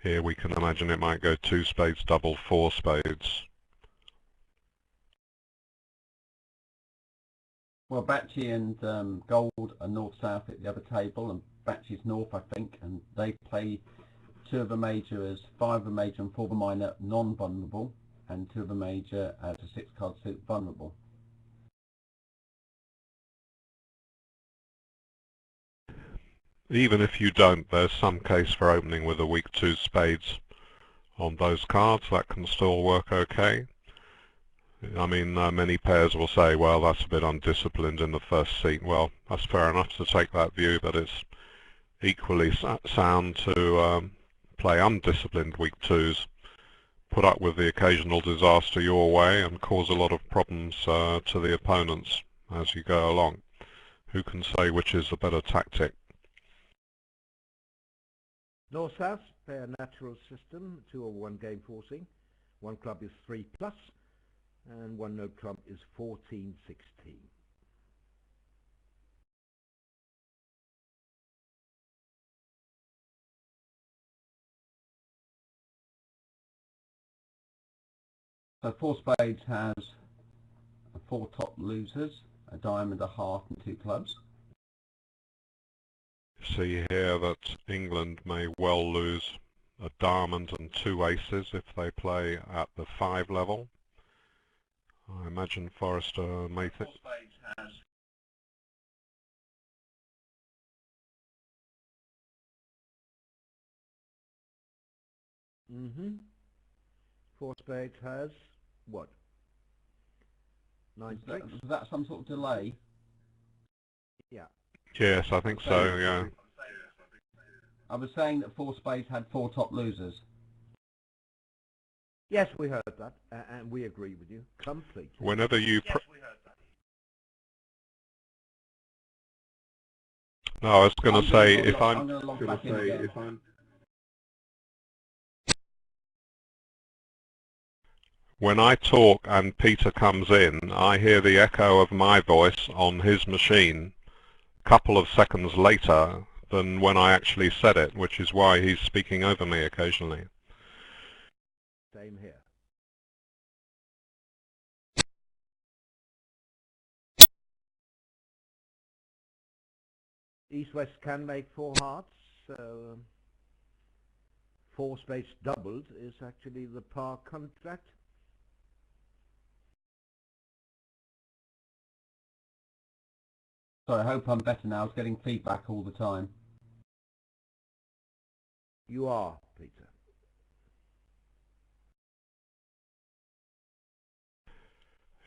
Here we can imagine it might go 2 spades, double, 4 spades. Well, Batchy and Gold are north-south at the other table, and Batchy's north, I think, and they play 2 of a major as 5 of a major and 4 of a minor non-vulnerable, and 2 of a major as a 6-card suit vulnerable. Even if you don't, there's some case for opening with a weak 2 spades on those cards. That can still work okay. I mean, many pairs will say, well, that's a bit undisciplined in the first seat. Well, that's fair enough to take that view, but it's equally sound to play undisciplined weak 2s, put up with the occasional disaster your way, and cause a lot of problems to the opponents as you go along. Who can say which is the better tactic? North-South play a natural system, 2 or 1 game forcing. 1 club is 3+, and 1 no club is 14-16. So 4 spades has 4 top losers, a diamond, a heart, and 2 clubs. See here that England may well lose a diamond and 2 aces if they play at the 5 level. I imagine Forrester may think... 4 spades has... Mm-hmm. 4 spades has what? 9 tricks? Was that some sort of delay? Yeah. Yes, I think so, yeah. I was saying that 4 spades had 4 top losers. Yes, we heard that, and we agree with you completely. Whenever you... Yes, we heard that. No, I was going to say, if when I talk and Peter comes in, I hear the echo of my voice on his machine a couple of seconds later than when I actually said it, which is why he's speaking over me occasionally. Same here. East-West can make 4 hearts, so 4 spades doubled is actually the par contract. Sorry, I hope I'm better now. I was getting feedback all the time. You are, Peter.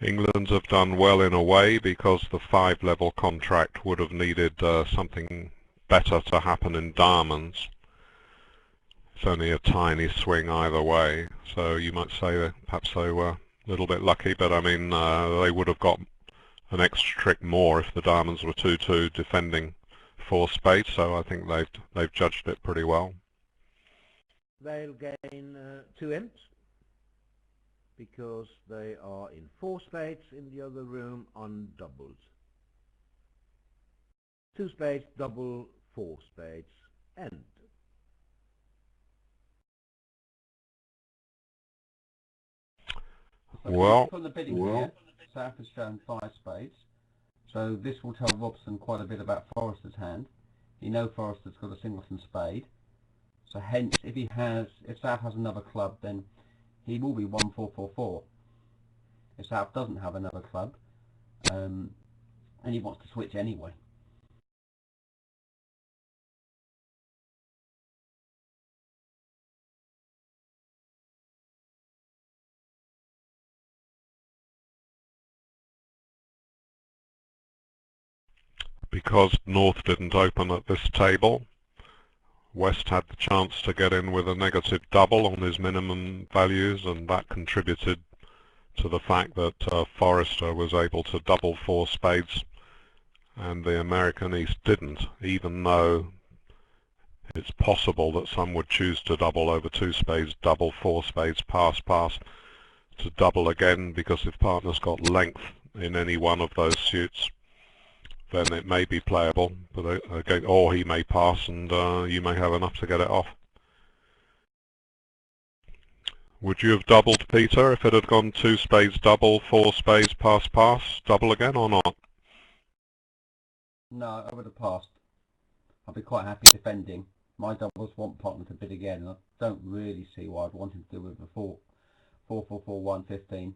England have done well in a way because the 5-level contract would have needed something better to happen in diamonds. It's only a tiny swing either way, so you might say that perhaps they were a little bit lucky, but I mean they would have got an extra trick more if the diamonds were 2-2 defending 4 spades, so I think they've judged it pretty well. They'll gain 2 imps because they are in 4 spades in the other room on doubles. 2 spades, double, 4 spades, end. Well, from the bidding here, South has shown 5 spades, so this will tell Robson quite a bit about Forrester's hand. You know Forrester's got a singleton spade, so hence if South has another club, then he will be 1-4-4-4. If South doesn't have another club, and he wants to switch anyway. Because North didn't open at this table, West had the chance to get in with a negative double on his minimum values, and that contributed to the fact that Forrester was able to double 4 spades and the American East didn't, even though it's possible that some would choose to double over 2 spades, double 4 spades, pass, to double again, because if partner's got length in any one of those suits, then it may be playable, but again, or he may pass and you may have enough to get it off. Would you have doubled, Peter, if it had gone 2 spades double, 4 spades pass pass, double again or not? No, I would have passed. I'd be quite happy defending. My doubles want partner to bid again, and I don't really see why I'd want him to do with a 4 4 4 4 1 15.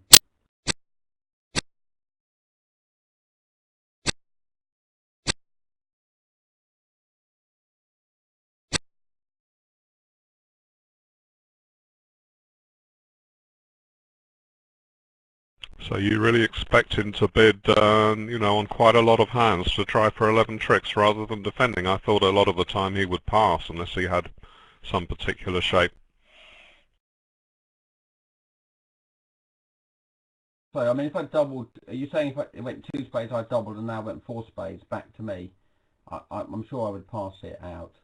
So you really expect him to bid, on quite a lot of hands to try for 11 tricks rather than defending. I thought a lot of the time he would pass unless he had some particular shape. So, I mean, if I doubled, are you saying if it went 2 spades, I doubled, and now went 4 spades back to me, I'm sure I would pass it out.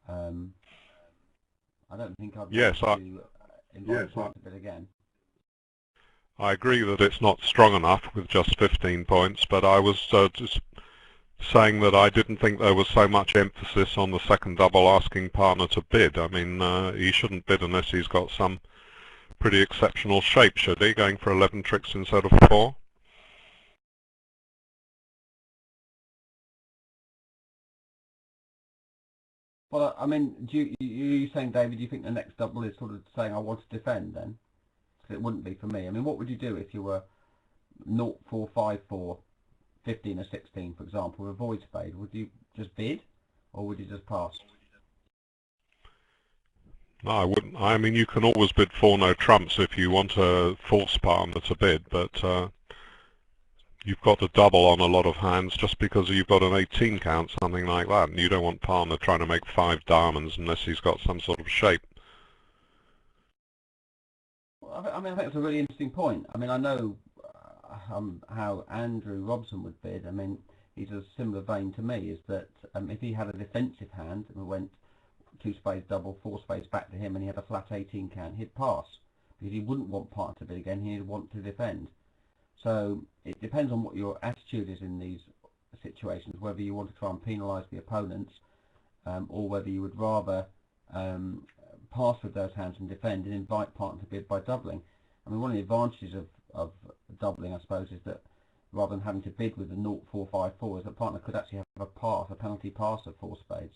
I don't think I'd want to invite him to bid again. I agree that it's not strong enough with just 15 points, but I was just saying that I didn't think there was so much emphasis on the second double asking partner to bid. I mean, he shouldn't bid unless he's got some pretty exceptional shape, should he, going for 11 tricks instead of 4? Well, I mean, you saying, David, do you think the next double is sort of saying I want to defend then? Because it wouldn't be for me. I mean, what would you do if you were 0 4 5 4 15 or 16, for example, with a void spade? Would you just bid, or would you just pass? No, I wouldn't. I mean, you can always bid 4 no trumps if you want a force partner to bid, but you've got to double on a lot of hands just because you've got an 18 count, something like that, and you don't want partner trying to make 5 diamonds unless he's got some sort of shape. Well, I mean, I think it's a really interesting point. I mean, I know how Andrew Robson would bid. I mean, he's a similar vein to me, is that if he had a defensive hand and went 2 spades double, 4 spades back to him, and he had a flat 18 count, he'd pass, because he wouldn't want partner to bid again, he'd want to defend. So it depends on what your attitude is in these situations, whether you want to try and penalise the opponents, or whether you would rather pass with those hands and defend and invite partner to bid by doubling. I mean, one of the advantages of doubling, I suppose, is that rather than having to bid with the 0 4 5 4, is that partner could actually have a pass, a penalty pass of 4 spades.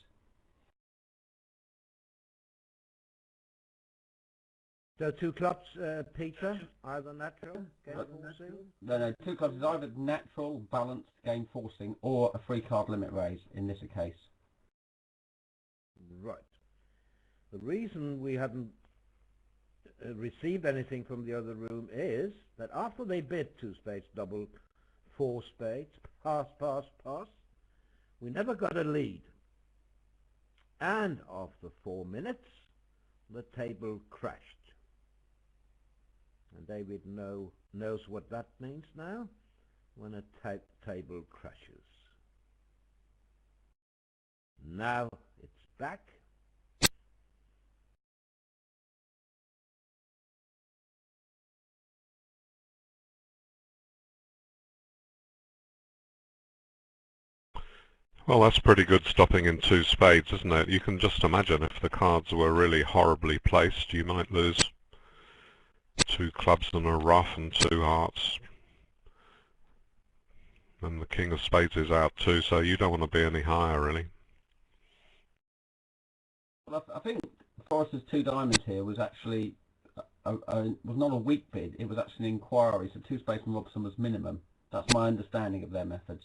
So 2 clubs, Peter, either natural, game forcing? No, 2 clubs is either natural, balanced, game forcing, or a free card limit raise in this case. Right. The reason we haven't received anything from the other room is that after they bid 2 spades double, 4 spades, pass, pass, pass, we never got a lead. And after 4 minutes, the table crashed. And David knows what that means now, when a table crashes. Now it's back. Well, that's pretty good stopping in 2 spades, isn't it? You can just imagine if the cards were really horribly placed, you might lose 2 clubs and a rough and 2 hearts. And the king of spades is out too, so you don't want to be any higher, really. Well, I think Forrester's 2 diamonds here was actually was not a weak bid. It was actually an inquiry. So 2 spades from Robson was minimum. That's my understanding of their methods.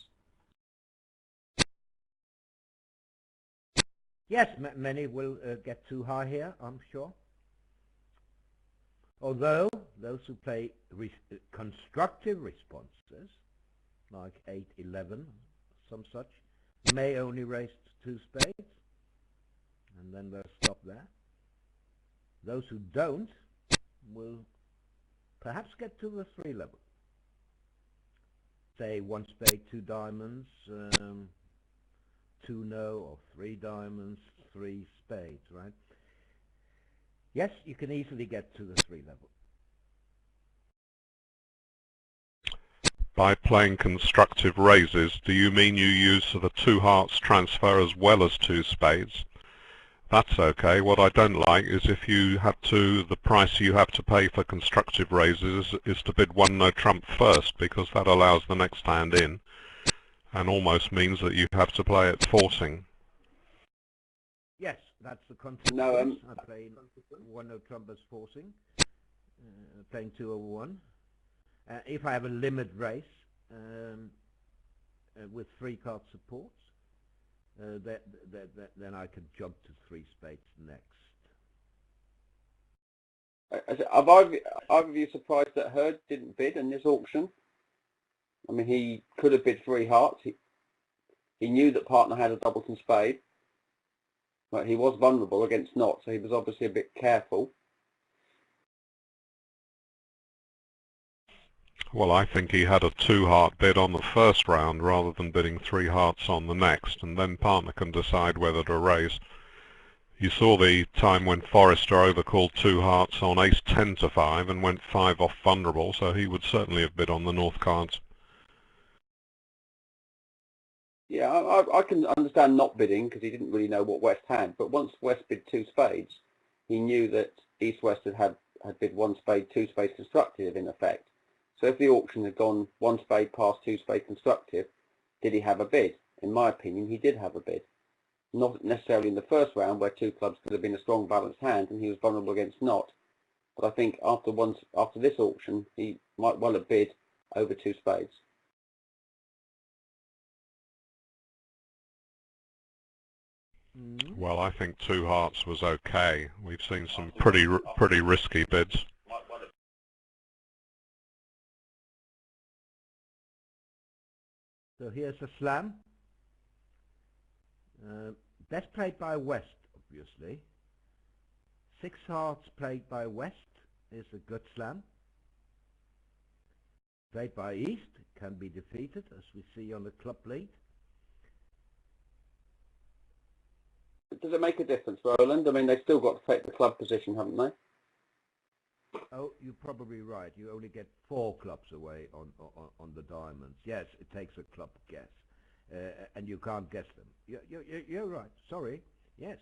Yes, many will get too high here, I'm sure. Although those who play constructive responses, like 8, 11, some such, may only raise 2 spades, and then they'll stop there. Those who don't will perhaps get to the 3 level. Say 1 spade, 2 diamonds, 2 no, or 3 diamonds, 3 spades, right? Yes, you can easily get to the 3 level. By playing constructive raises, do you mean you use the 2 hearts transfer as well as 2 spades? That's okay. What I don't like is if you have to, the price you have to pay for constructive raises is to bid one no trump first, because that allows the next hand in and almost means that you have to play it forcing. Yes, that's the consequence. No, I play one no trump as forcing, playing 2/1. If I have a limit race with 3 card supports, then I can jump to 3 spades next. Are either of you surprised that Hurd didn't bid in this auction? I mean, he could have bid 3 hearts. He knew that partner had a doubleton spade, but he was vulnerable against not, so he was obviously a bit careful. Well, I think he had a 2-heart bid on the first round rather than bidding 3 hearts on the next, and then partner can decide whether to raise. You saw the time when Forrester overcalled 2 hearts on ace 10 to 5 and went 5 off vulnerable, so he would certainly have bid on the north cards. Yeah, I can understand not bidding because he didn't really know what West had, but once West bid 2 spades, he knew that East-West had bid 1 spade, 2 spades constructive in effect. So if the auction had gone 1 spade past 2 spade constructive, did he have a bid? In my opinion, he did have a bid. Not necessarily in the first round where 2 clubs could have been a strong balanced hand and he was vulnerable against not. But I think after this auction, he might well have bid over 2 spades. Well, I think 2 hearts was okay. We've seen some pretty risky bids. So here's a slam. Best played by West, obviously. 6 hearts played by West is a good slam. Played by East can be defeated, as we see on the club lead. Does it make a difference, Roland? I mean, they've still got to take the club position, haven't they? Oh, you're probably right. You only get 4 clubs away on the diamonds. Yes, it takes a club guess, and you can't guess them. You're right. Sorry. Yes,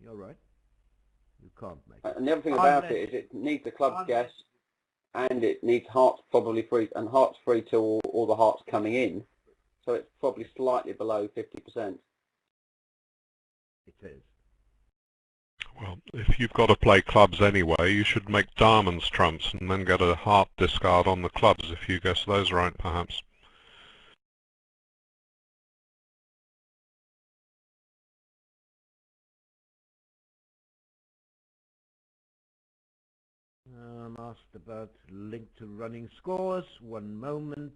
you're right. You can't make it. And the other thing about it is it needs a club guess, and it needs hearts probably free, and hearts free to all the hearts coming in. So it's probably slightly below 50%. It is. Well, if you've got to play clubs anyway, you should make diamonds trumps and then get a heart discard on the clubs if you guess those right, perhaps. I'm asked about link to running scores. One moment.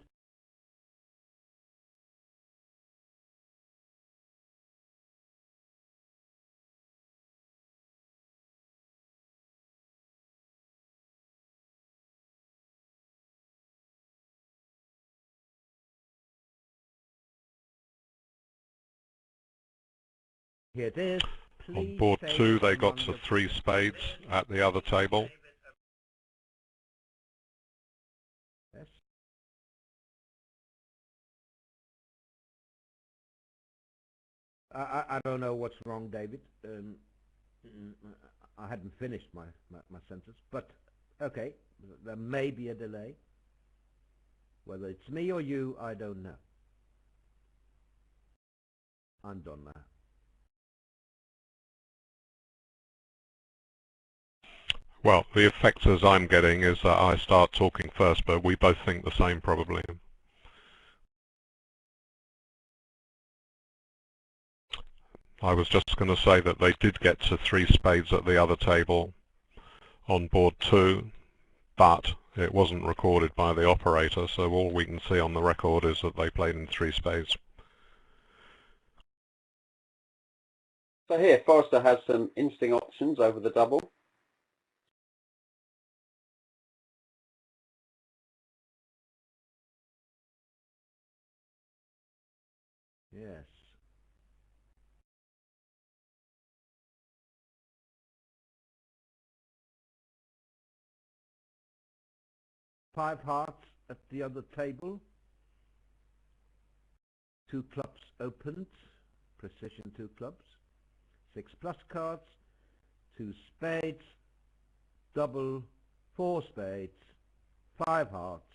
Here it is. On board 2, they got to 3 spades at the other table. Yes. I don't know what's wrong, David. I hadn't finished my sentence, but okay, there may be a delay. Whether it's me or you, I don't know. I'm done now. Well, the effect as I'm getting is that I start talking first, but we both think the same probably. I was just going to say that they did get to 3 spades at the other table on board 2, but it wasn't recorded by the operator, so all we can see on the record is that they played in 3 spades. So here, Forrester has some interesting options over the double. Yes. Five hearts at the other table. 2 clubs opened. Precision 2 clubs. 6 plus cards, 2 spades, double, 4 spades, 5 hearts,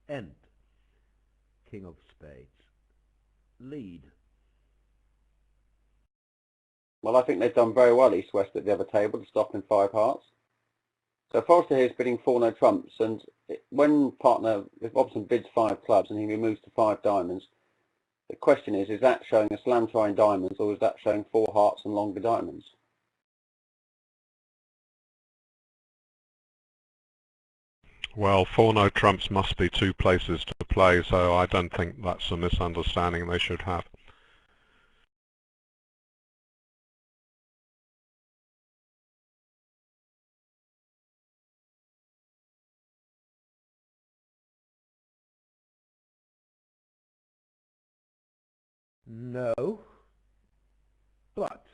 end, king of spades, lead. Well, I think they've done very well, East-West, at the other table to stop in 5 hearts. So Forrester here is bidding 4 no trumps, and when partner, if Robson bids 5 clubs and he removes to 5 diamonds, the question is that showing a slam try in diamonds, or is that showing 4 hearts and longer diamonds? Well, 4 no trumps must be 2 places to play, so I don't think that's a misunderstanding they should have. No, but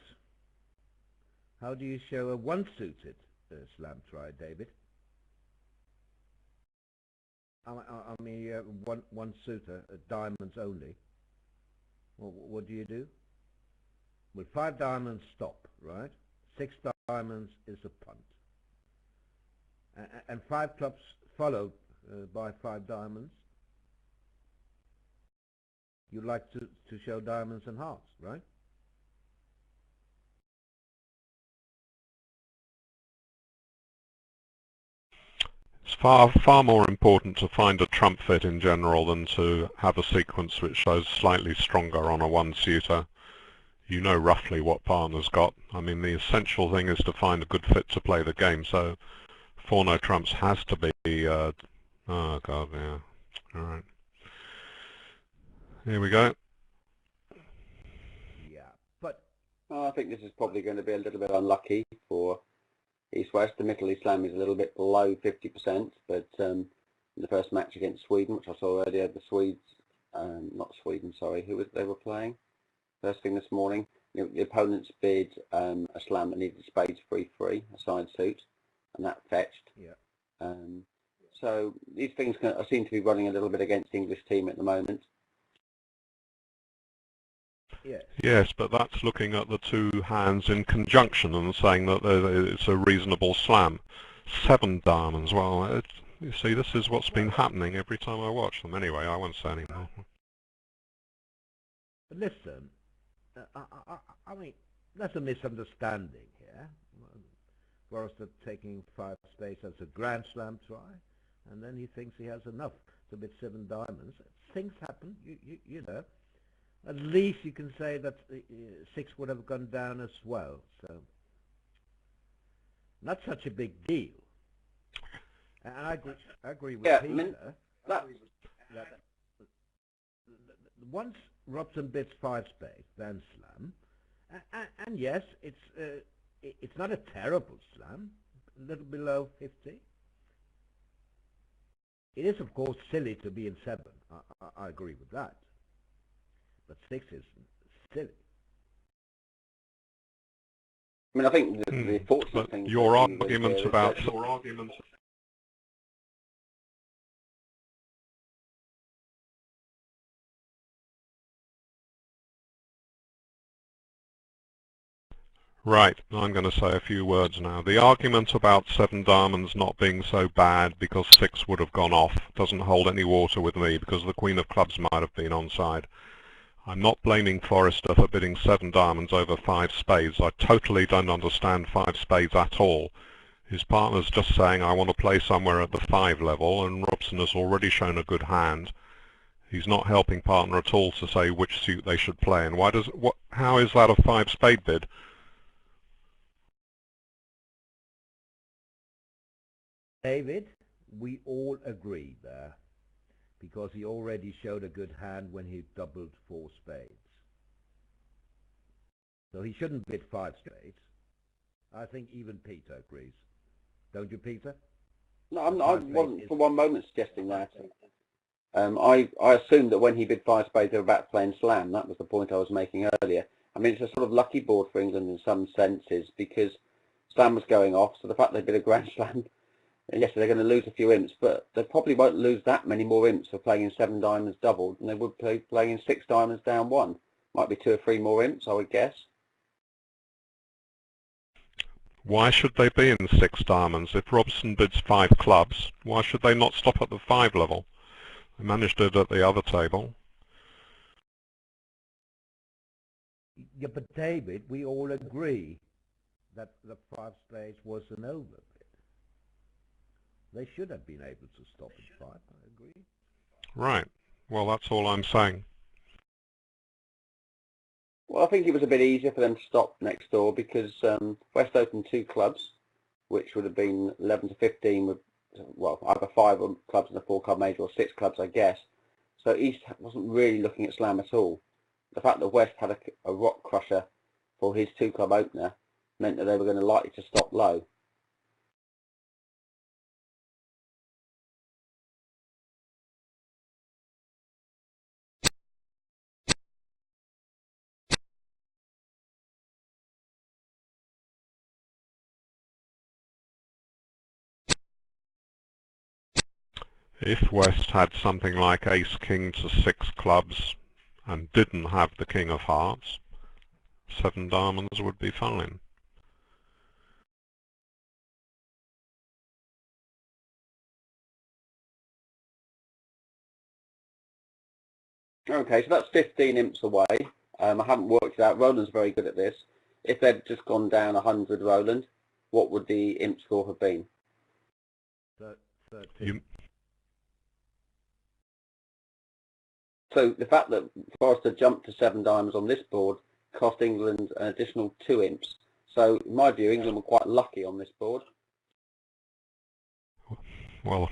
how do you show a one-suited slam try, David? I mean, one suitor, diamonds only. Well, what do you do? Well, 5 diamonds stop, right? 6 diamonds is a punt. And 5 clubs followed by 5 diamonds. You like to show diamonds and hearts, right? It's far more important to find a trump fit in general than to have a sequence which shows slightly stronger on a one-suitor. You know roughly what partner's got. I mean, the essential thing is to find a good fit to play the game, so 4 no trumps has to be, oh god, yeah, alright. Here we go. Yeah, but I think this is probably going to be a little bit unlucky for East-West. The Italy slam is a little bit below 50%, but in the first match against Sweden, which I saw earlier, the Swedes, not Sweden, sorry, who was they were playing? First thing this morning, the opponents bid a slam that needed spades 3-3, a side suit, and that fetched. Yeah. So these things seem to be running a little bit against the English team at the moment. Yes, but that's looking at the 2 hands in conjunction and saying that it's a reasonable slam. 7 diamonds, well, you see, this is what's been happening every time I watch them. Anyway, I won't say any more. But listen, I mean, that's a misunderstanding here. Forrester taking 5 spades as a grand slam try, and then he thinks he has enough to bid 7 diamonds. Things happen, you know. At least you can say that 6 would have gone down as well, so not such a big deal. And I agree with Peter. Once Robson bids 5 spades, then slam, and yes, it's not a terrible slam, a little below 50. It is, of course, silly to be in 7. I agree with that. But 6 is silly. I mean, I think the fortunate thing. Your argument about Right, I'm going to say a few words now. The argument about 7 diamonds not being so bad because 6 would have gone off doesn't hold any water with me, because the Queen of Clubs might have been onside. I'm not blaming Forrester for bidding 7 diamonds over 5 spades. I totally don't understand 5 spades at all. His partner's just saying, I want to play somewhere at the 5 level, and Robson has already shown a good hand. He's not helping partner at all to say which suit they should play, and how is that a 5 spade bid? David, we all agree there, because he already showed a good hand when he doubled 4 spades. So he shouldn't bid 5 spades. I think even Peter agrees. Don't you, Peter? No, I wasn't for one moment suggesting that. I assumed that when he bid 5 spades they were about to play in slam. That was the point I was making earlier. I mean, it's a sort of lucky board for England in some senses, because slam was going off, so the fact they bid a grand slam, yes, they're going to lose a few imps, but they probably won't lose that many more imps for playing in 7 diamonds doubled than they would playing in 6 diamonds down 1. Might be 2 or 3 more imps, I would guess. Why should they be in 6 diamonds? If Robson bids 5 clubs, why should they not stop at the 5 level? They managed it at the other table. Yeah, but David, we all agree that the 5 spades was an overbid. They should have been able to stop at 5, I agree. Right. Well, that's all I'm saying. Well, I think it was a bit easier for them to stop next door because West opened 2 clubs, which would have been 11 to 15 with, well, either 5 clubs in the 4-club major or 6 clubs, I guess. So East wasn't really looking at slam at all. The fact that West had a rock crusher for his 2-club opener meant that they were going to likely to stop low. If West had something like ace-king to 6 clubs and didn't have the king of hearts, 7 diamonds would be fine. Okay, so that's 15 imps away. I haven't worked it out. Roland's very good at this. If they'd just gone down 100, Roland, what would the imp score have been? 13. So the fact that Forrester jumped to 7 diamonds on this board cost England an additional 2 imps. So in my view, England were quite lucky on this board. Well,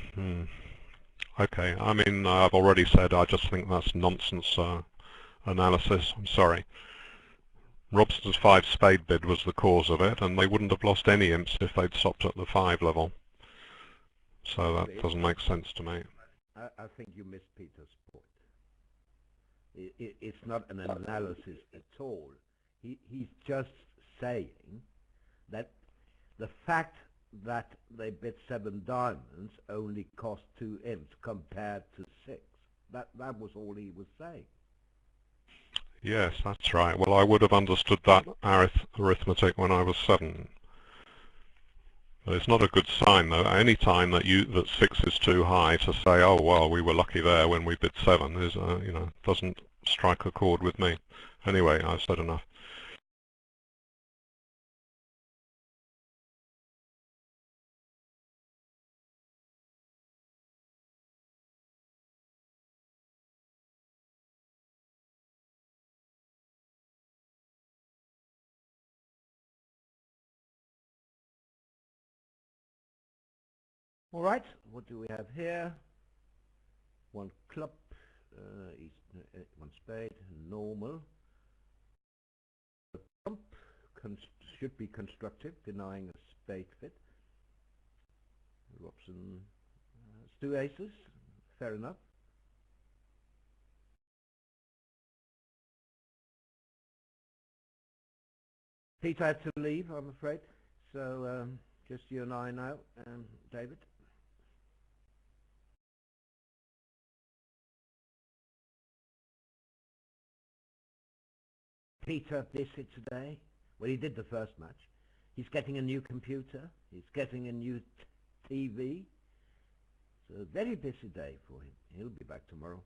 okay. I mean, I've already said I just think that's nonsense analysis. I'm sorry. Robson's 5 spade bid was the cause of it, and they wouldn't have lost any imps if they'd stopped at the 5 level. So that doesn't make sense to me. I think you missed Peter's point. It's not an analysis at all. He's just saying that the fact that they bid 7 diamonds only cost 2 imps compared to 6. That was all he was saying. Yes, that's right. Well, I would have understood that arithmetic when I was 7. But it's not a good sign, though. Any time that 6 is too high to say, oh well, we were lucky there when we bid 7 is, doesn't strike a chord with me. Anyway, I've said enough. All right, what do we have here? 1 club, 1 spade, normal. The trump should be constructive, denying a spade fit. Robson has 2 aces, fair enough. Peter had to leave, I'm afraid. So just you and I now, David. Peter busy today. Well, he did the first match. He's getting a new computer. He's getting a new TV. So a very busy day for him. He'll be back tomorrow.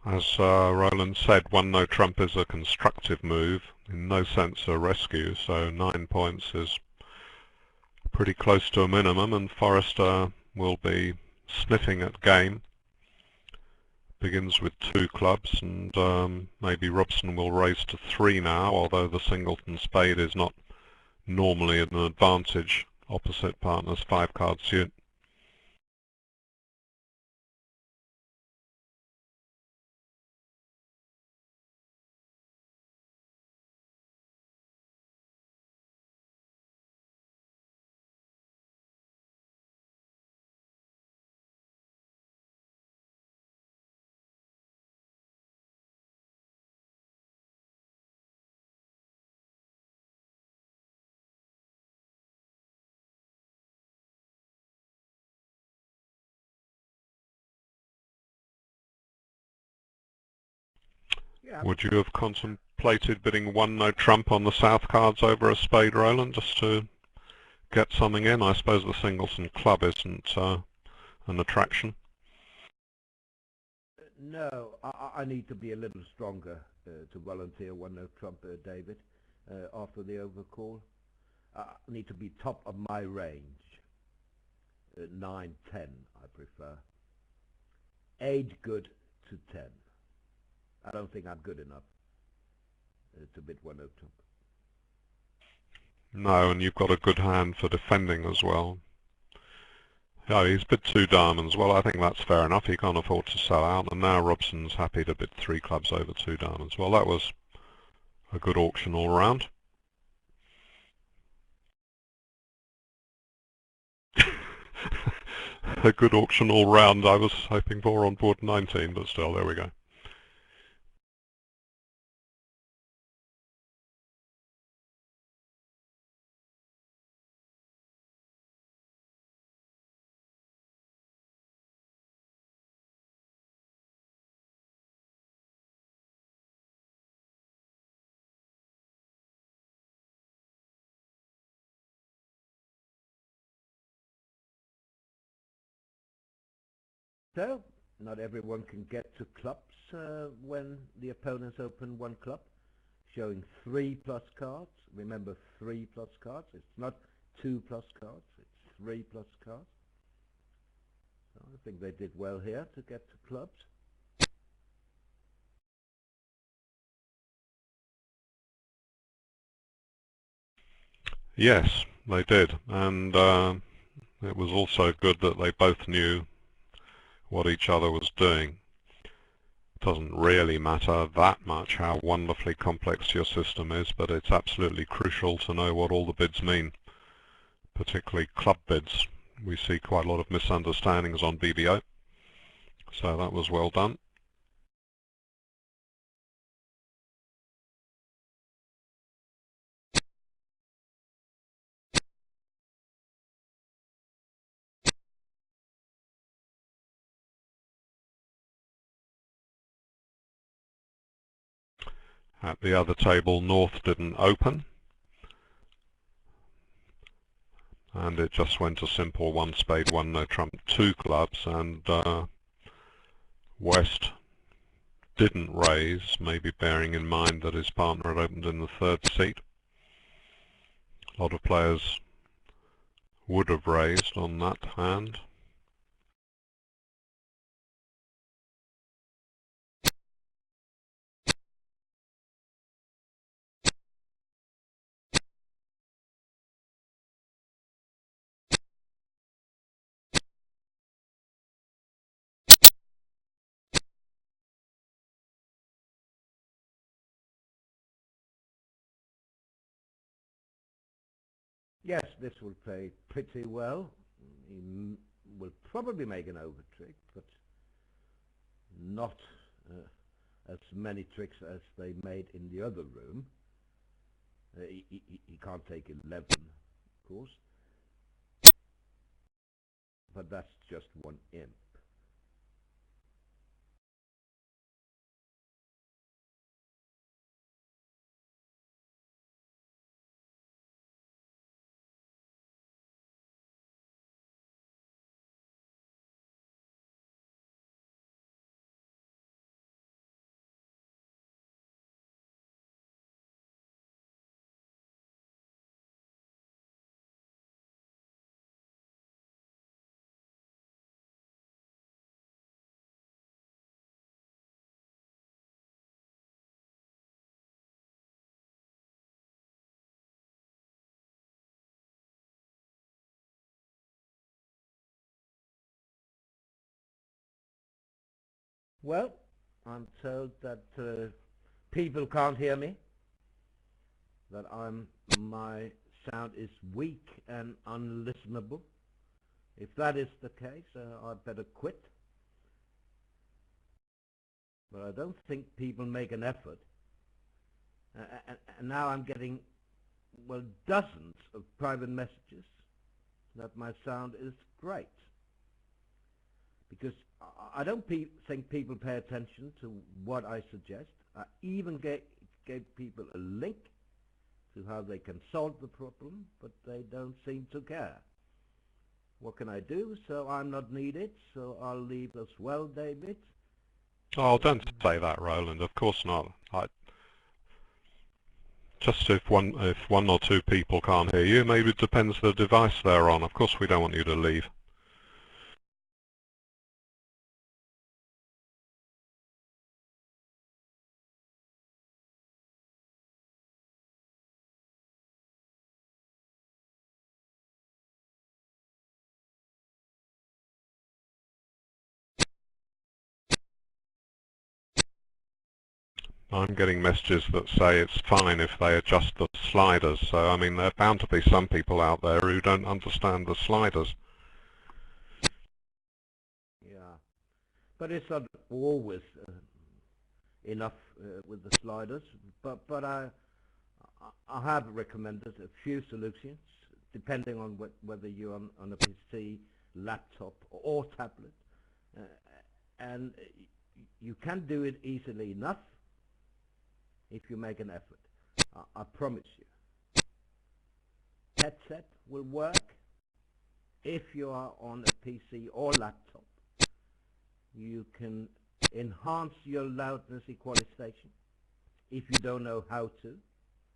As Roland said, 1 no trump is a constructive move, in no sense a rescue, so 9 points is pretty close to a minimum, and Forrester will be sniffing at game. Begins with 2 clubs, and maybe Robson will raise to 3 now, although the singleton spade is not normally an advantage opposite partner's 5-card suit. Yeah. Would you have contemplated bidding one no trump on the south cards over a spade, Roland, just to get something in? I suppose the singles and club isn't an attraction. No, I need to be a little stronger to volunteer one no trump, David, after the overcall. I need to be top of my range. 9, 10, I prefer. 8 good to 10. I don't think I'm good enough to bid one no trump. No, and you've got a good hand for defending as well. Yeah, he's bid 2 diamonds. Well, I think that's fair enough. He can't afford to sell out, and now Robson's happy to bid 3 clubs over 2 diamonds. Well, that was a good auction all round. A good auction all round I was hoping for on board 19, but still, there we go. So, not everyone can get to clubs when the opponents open one club, showing 3 plus cards. Remember, 3 plus cards. It's not 2 plus cards, it's 3 plus cards. So I think they did well here to get to clubs. Yes, they did, and it was also good that they both knew what each other was doing. It doesn't really matter that much how wonderfully complex your system is, but it's absolutely crucial to know what all the bids mean, particularly club bids. We see quite a lot of misunderstandings on BBO, so that was well done. At the other table, North didn't open, and it just went a simple 1 spade, 1 no trump, 2 clubs, and West didn't raise, maybe bearing in mind that his partner had opened in the 3rd seat. A lot of players would have raised on that hand. Yes, this will play pretty well. He will probably make an over trick, but not as many tricks as they made in the other room. He can't take 11, of course, but that's just 1 imp. Well, I'm told that people can't hear me, that my sound is weak and unlistenable. If that is the case, I'd better quit. But I don't think people make an effort. And now I'm getting, well, dozens of private messages that my sound is great. Because I don't think people pay attention to what I suggest. I even gave people a link to how they can solve the problem, but they don't seem to care. What can I do? So I'm not needed, so I'll leave as well, David. Oh, don't say that, Roland. Of course not. Just if one or two people can't hear you, maybe it depends the device they're on. Of course we don't want you to leave. I'm getting messages that say it's fine if they adjust the sliders. So, I mean, there are bound to be some people out there who don't understand the sliders. Yeah, but it's not always enough with the sliders. But I have recommended a few solutions depending on whether you're on a PC, laptop, or tablet, and you can do it easily enough if you make an effort. I promise you. Headset will work if you are on a PC or laptop. You can enhance your loudness equalization. If you don't know how to,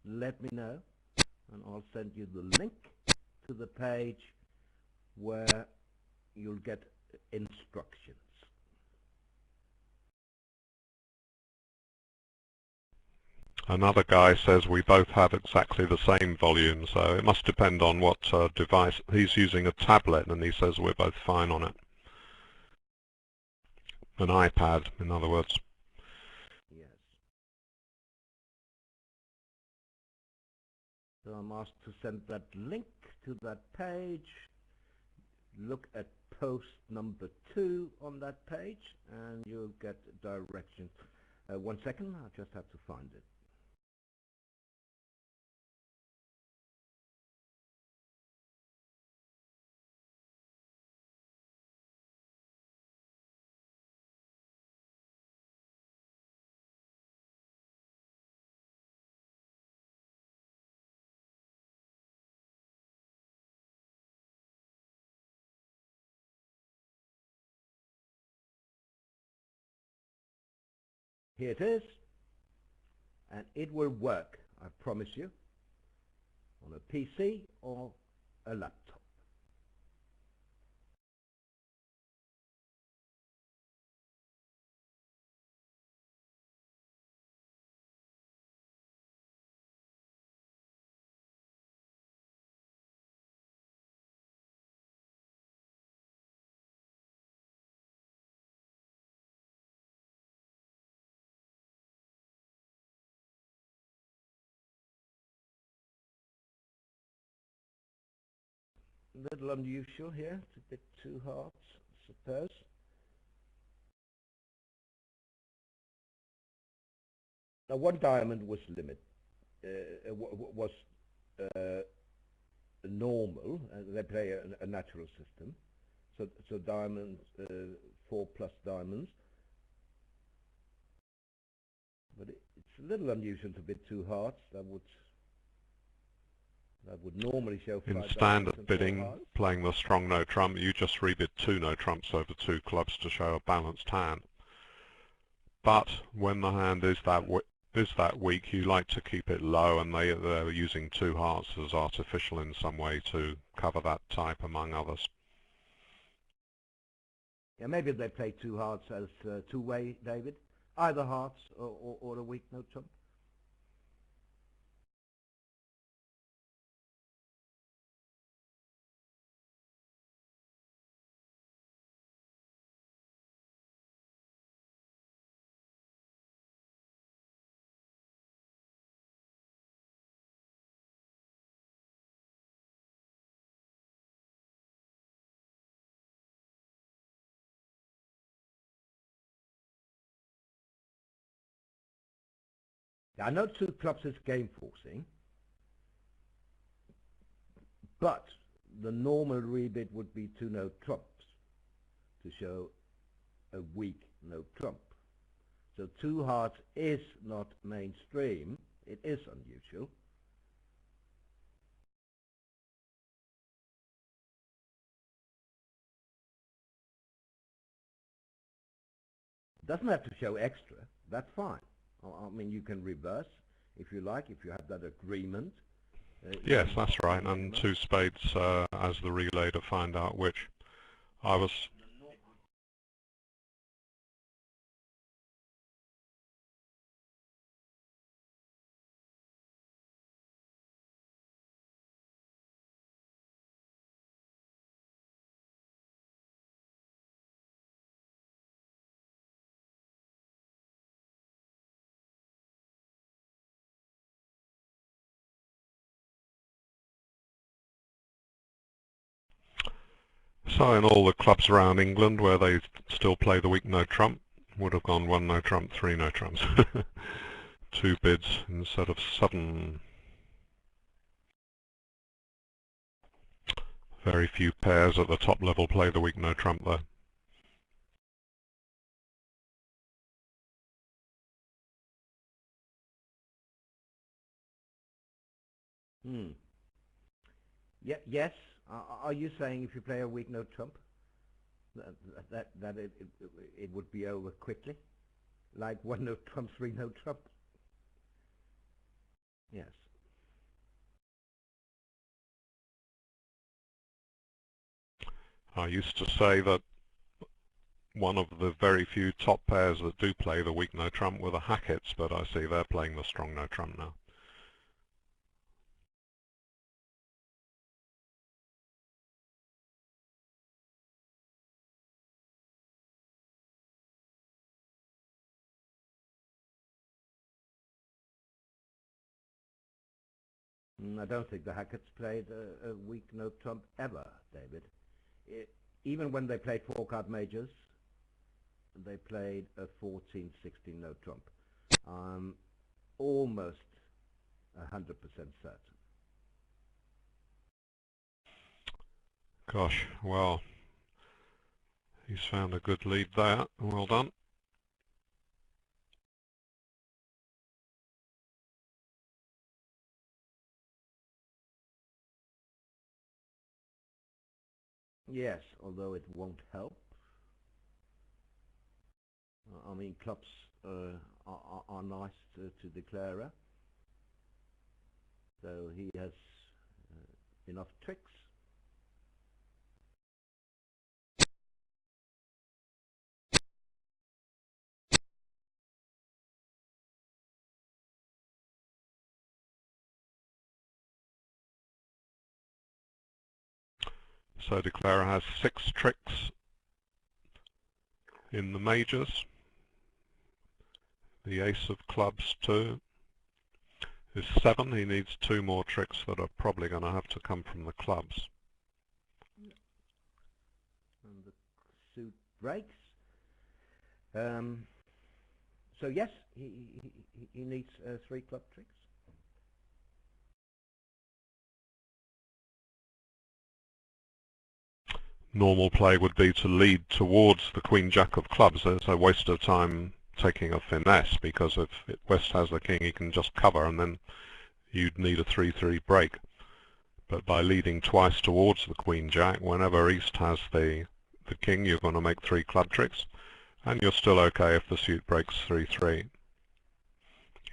let me know and I'll send you the link to the page where you'll get instructions. Another guy says we both have exactly the same volume, so it must depend on what device. He's using a tablet and he says we're both fine on it. An iPad, in other words. Yes. So I'm asked to send that link to that page. Look at post number 2 on that page and you'll get directions. 1 second, I just have to find it. Here it is, and it will work, I promise you, on a PC or a laptop. A little unusual here, it's a bit too hard, I suppose. Now, one diamond was normal, they play a natural system. So diamonds, 4+ diamonds. But it's a little unusual to be 2 hearts. That would normally show 5 In diamonds standard and 4 bidding, hearts. playing the strong no trump, you just rebid 2 no trumps over 2 clubs to show a balanced hand. But when the hand is that weak, you like to keep it low, and they're using 2 hearts as artificial in some way to cover that type, among others. Yeah, maybe they play 2 hearts as two-way, David. Either hearts or a weak no trump. I know 2 clubs is game forcing, but the normal rebid would be 2 no trumps to show a weak no trump. So two hearts is not mainstream. It is unusual. It doesn't have to show extra. That's fine. I mean, you can reverse if you like, if you have that agreement. Yes, that's right, and two spades as the relay to find out which. I was... So in all the clubs around England where they still play the weak no trump, would have gone 1 no trump, 3 no trumps. 2 bids instead of 7. Very few pairs at the top level play the weak no trump though. Yes. Are you saying if you play a weak no trump, that it would be over quickly, like 1 no trump, 3 no trump? Yes. I used to say that one of the very few top pairs that do play the weak no trump were the Hacketts, but I see they're playing the strong no trump now. I don't think the Hacketts played a weak no trump ever, David. Even when they played 4-card majors, they played a 14-16 no trump. I'm almost 100% certain. Gosh, well, he's found a good lead there. Well done. Yes, although it won't help. I mean, clubs are nice to declare. So he has enough tricks. So Declarer has 6 tricks in the majors. The ace of clubs 2 is 7. He needs 2 more tricks that are probably going to have to come from the clubs. And the suit breaks. So yes, he needs 3 club tricks. Normal play would be to lead towards the Queen Jack of clubs. There's a waste of time taking a finesse, because if West has the king he can just cover and then you'd need a 3-3 break. But by leading twice towards the Queen Jack, whenever East has the king you're going to make 3 club tricks, and you're still okay if the suit breaks 3-3,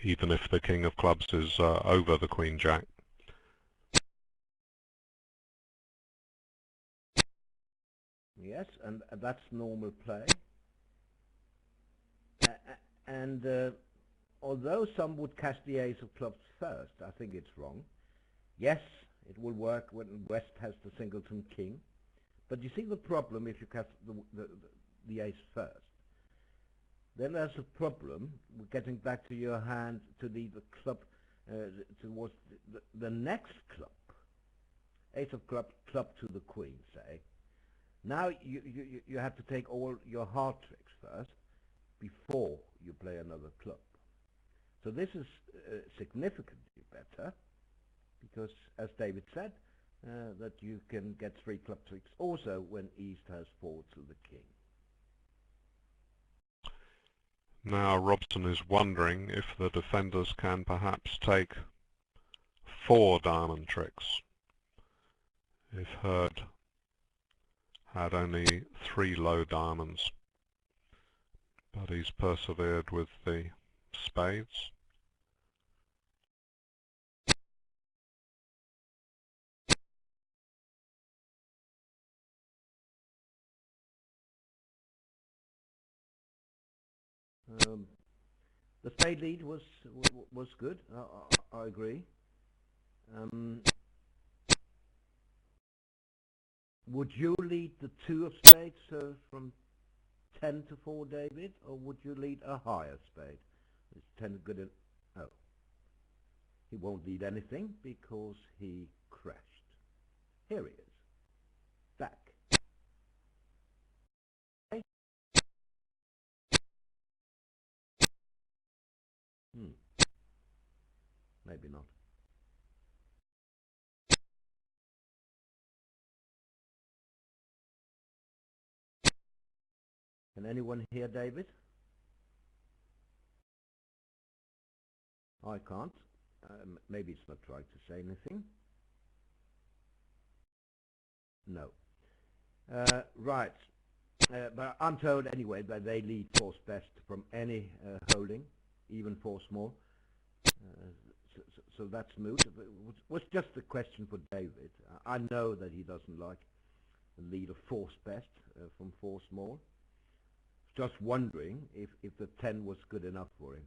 even if the king of clubs is over the Queen Jack. Yes, and that's normal play. And although some would catch the ace of clubs first, I think it's wrong. Yes, it will work when West has the singleton king, but you see the problem if you catch the ace first. Then there's a problem with getting back to your hand, to the club, towards the next club. Ace of club to the queen, say. Now you have to take all your hard tricks first before you play another club. So this is significantly better, because as David said, that you can get 3 club tricks also when East has 4 to the king. Now Robson is wondering if the defenders can perhaps take 4 diamond tricks if Hurd had only 3 low diamonds, but he's persevered with the spades. The spade lead was good. I agree. Would you lead the 2 of spades, so from 10 to 4, David, or would you lead a higher spade? Is 10 good enough? Oh, he won't lead anything because he crashed. Here he is, back. Okay. Maybe not. Can anyone hear David? I can't. Maybe it's not trying to say anything. No. Right. But I'm told anyway that they lead 4's best from any holding, even 4 small. So that's moot. It was just a question for David. I know that he doesn't like the lead of 4's best from 4 small. Just wondering if the 10 was good enough for him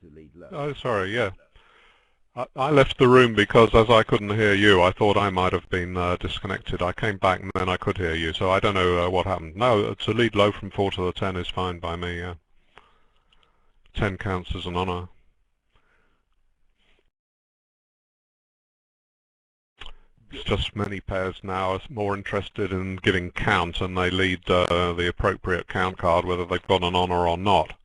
to lead low. Oh, sorry, yeah. I left the room because as I couldn't hear you, I thought I might have been disconnected. I came back and then I could hear you, so I don't know what happened. No, to lead low from 4 to the 10 is fine by me, yeah. 10 counts as an honour. It's just many pairs now are more interested in giving count, and they lead the appropriate count card whether they've got an honour or not.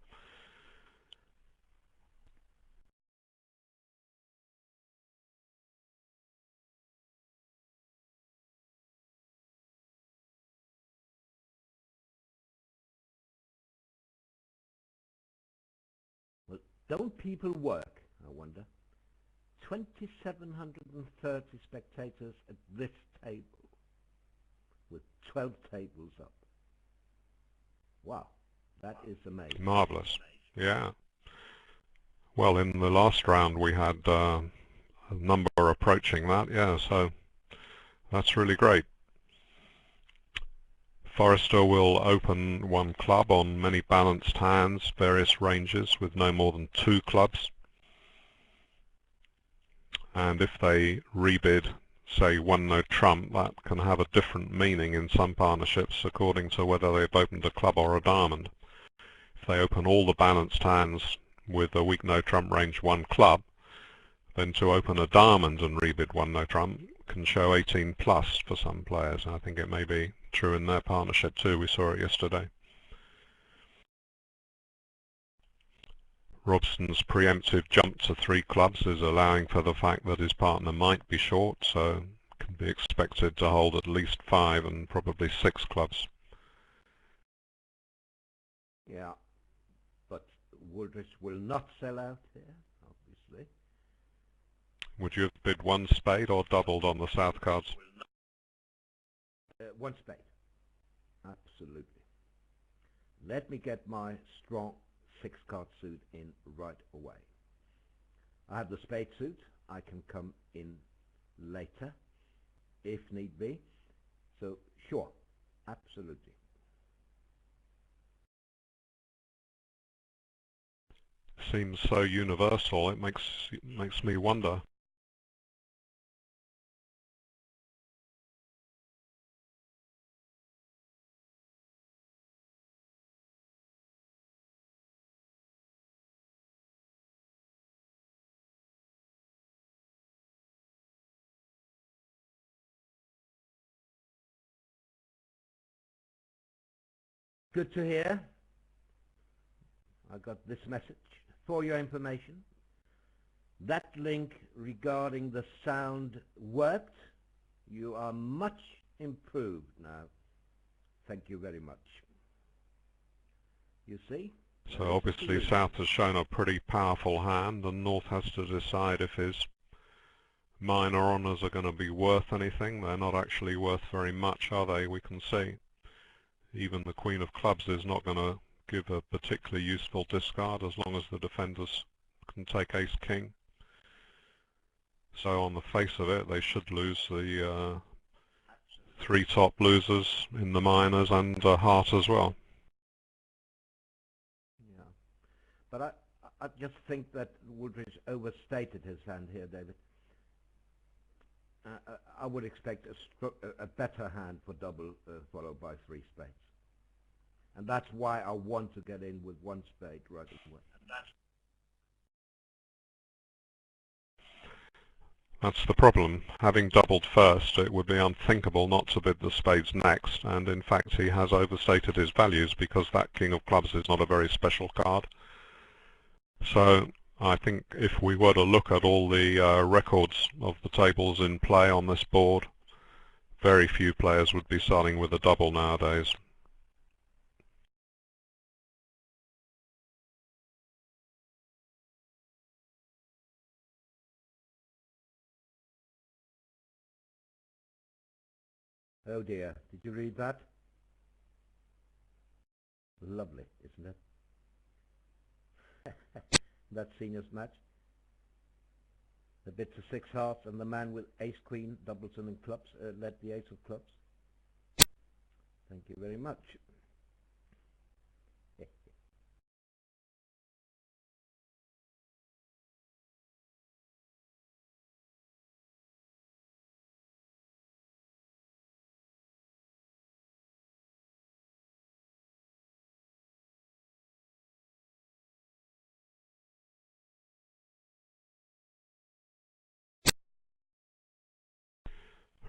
Well, don't people work, I wonder? 2,730 spectators at this table, with 12 tables up. Wow, that is amazing. Marvellous, yeah. Well, in the last round we had a number approaching that, yeah, so that's really great. Forrester will open 1 club on many balanced hands, various ranges with no more than 2 clubs. And if they rebid, say, 1 no trump, that can have a different meaning in some partnerships according to whether they've opened a club or a diamond. If they open all the balanced hands with a weak no trump range 1 club, then to open a diamond and rebid 1 no trump can show 18 plus for some players. I think it may be true in their partnership too. We saw it yesterday. Robson's preemptive jump to 3 clubs is allowing for the fact that his partner might be short, so can be expected to hold at least 5 and probably 6 clubs. Yeah, but Woolrich will not sell out here, obviously. Would you have bid 1 spade or doubled on the south cards? 1 spade, absolutely. Let me get my strong 6-card suit in right away. I have the spade suit. I can come in later if need be. So sure, absolutely. Seems so universal. It makes me wonder. Good to hear. I got this message for your information. That link regarding the sound worked. You are much improved now. Thank you very much. You see? So obviously South has shown a pretty powerful hand, and North has to decide if his minor honours are going to be worth anything. They're not actually worth very much, are they? We can see. Even the Queen of Clubs is not going to give a particularly useful discard as long as the defenders can take Ace-King. So on the face of it, they should lose the three top losers in the minors and heart as well. Yeah, but I just think that Woodridge overstated his hand here, David. I would expect a better hand for double followed by three spades. And that's why I want to get in with one spade right away. That's the problem. Having doubled first, it would be unthinkable not to bid the spades next, and in fact he has overstated his values because that King of Clubs is not a very special card. So I think if we were to look at all the records of the tables in play on this board, very few players would be starting with a double nowadays. Oh dear, did you read that? Lovely, isn't it? That seniors match. The bit to six hearts, and the man with ace-queen, doubles and clubs, led the ace of clubs. Thank you very much.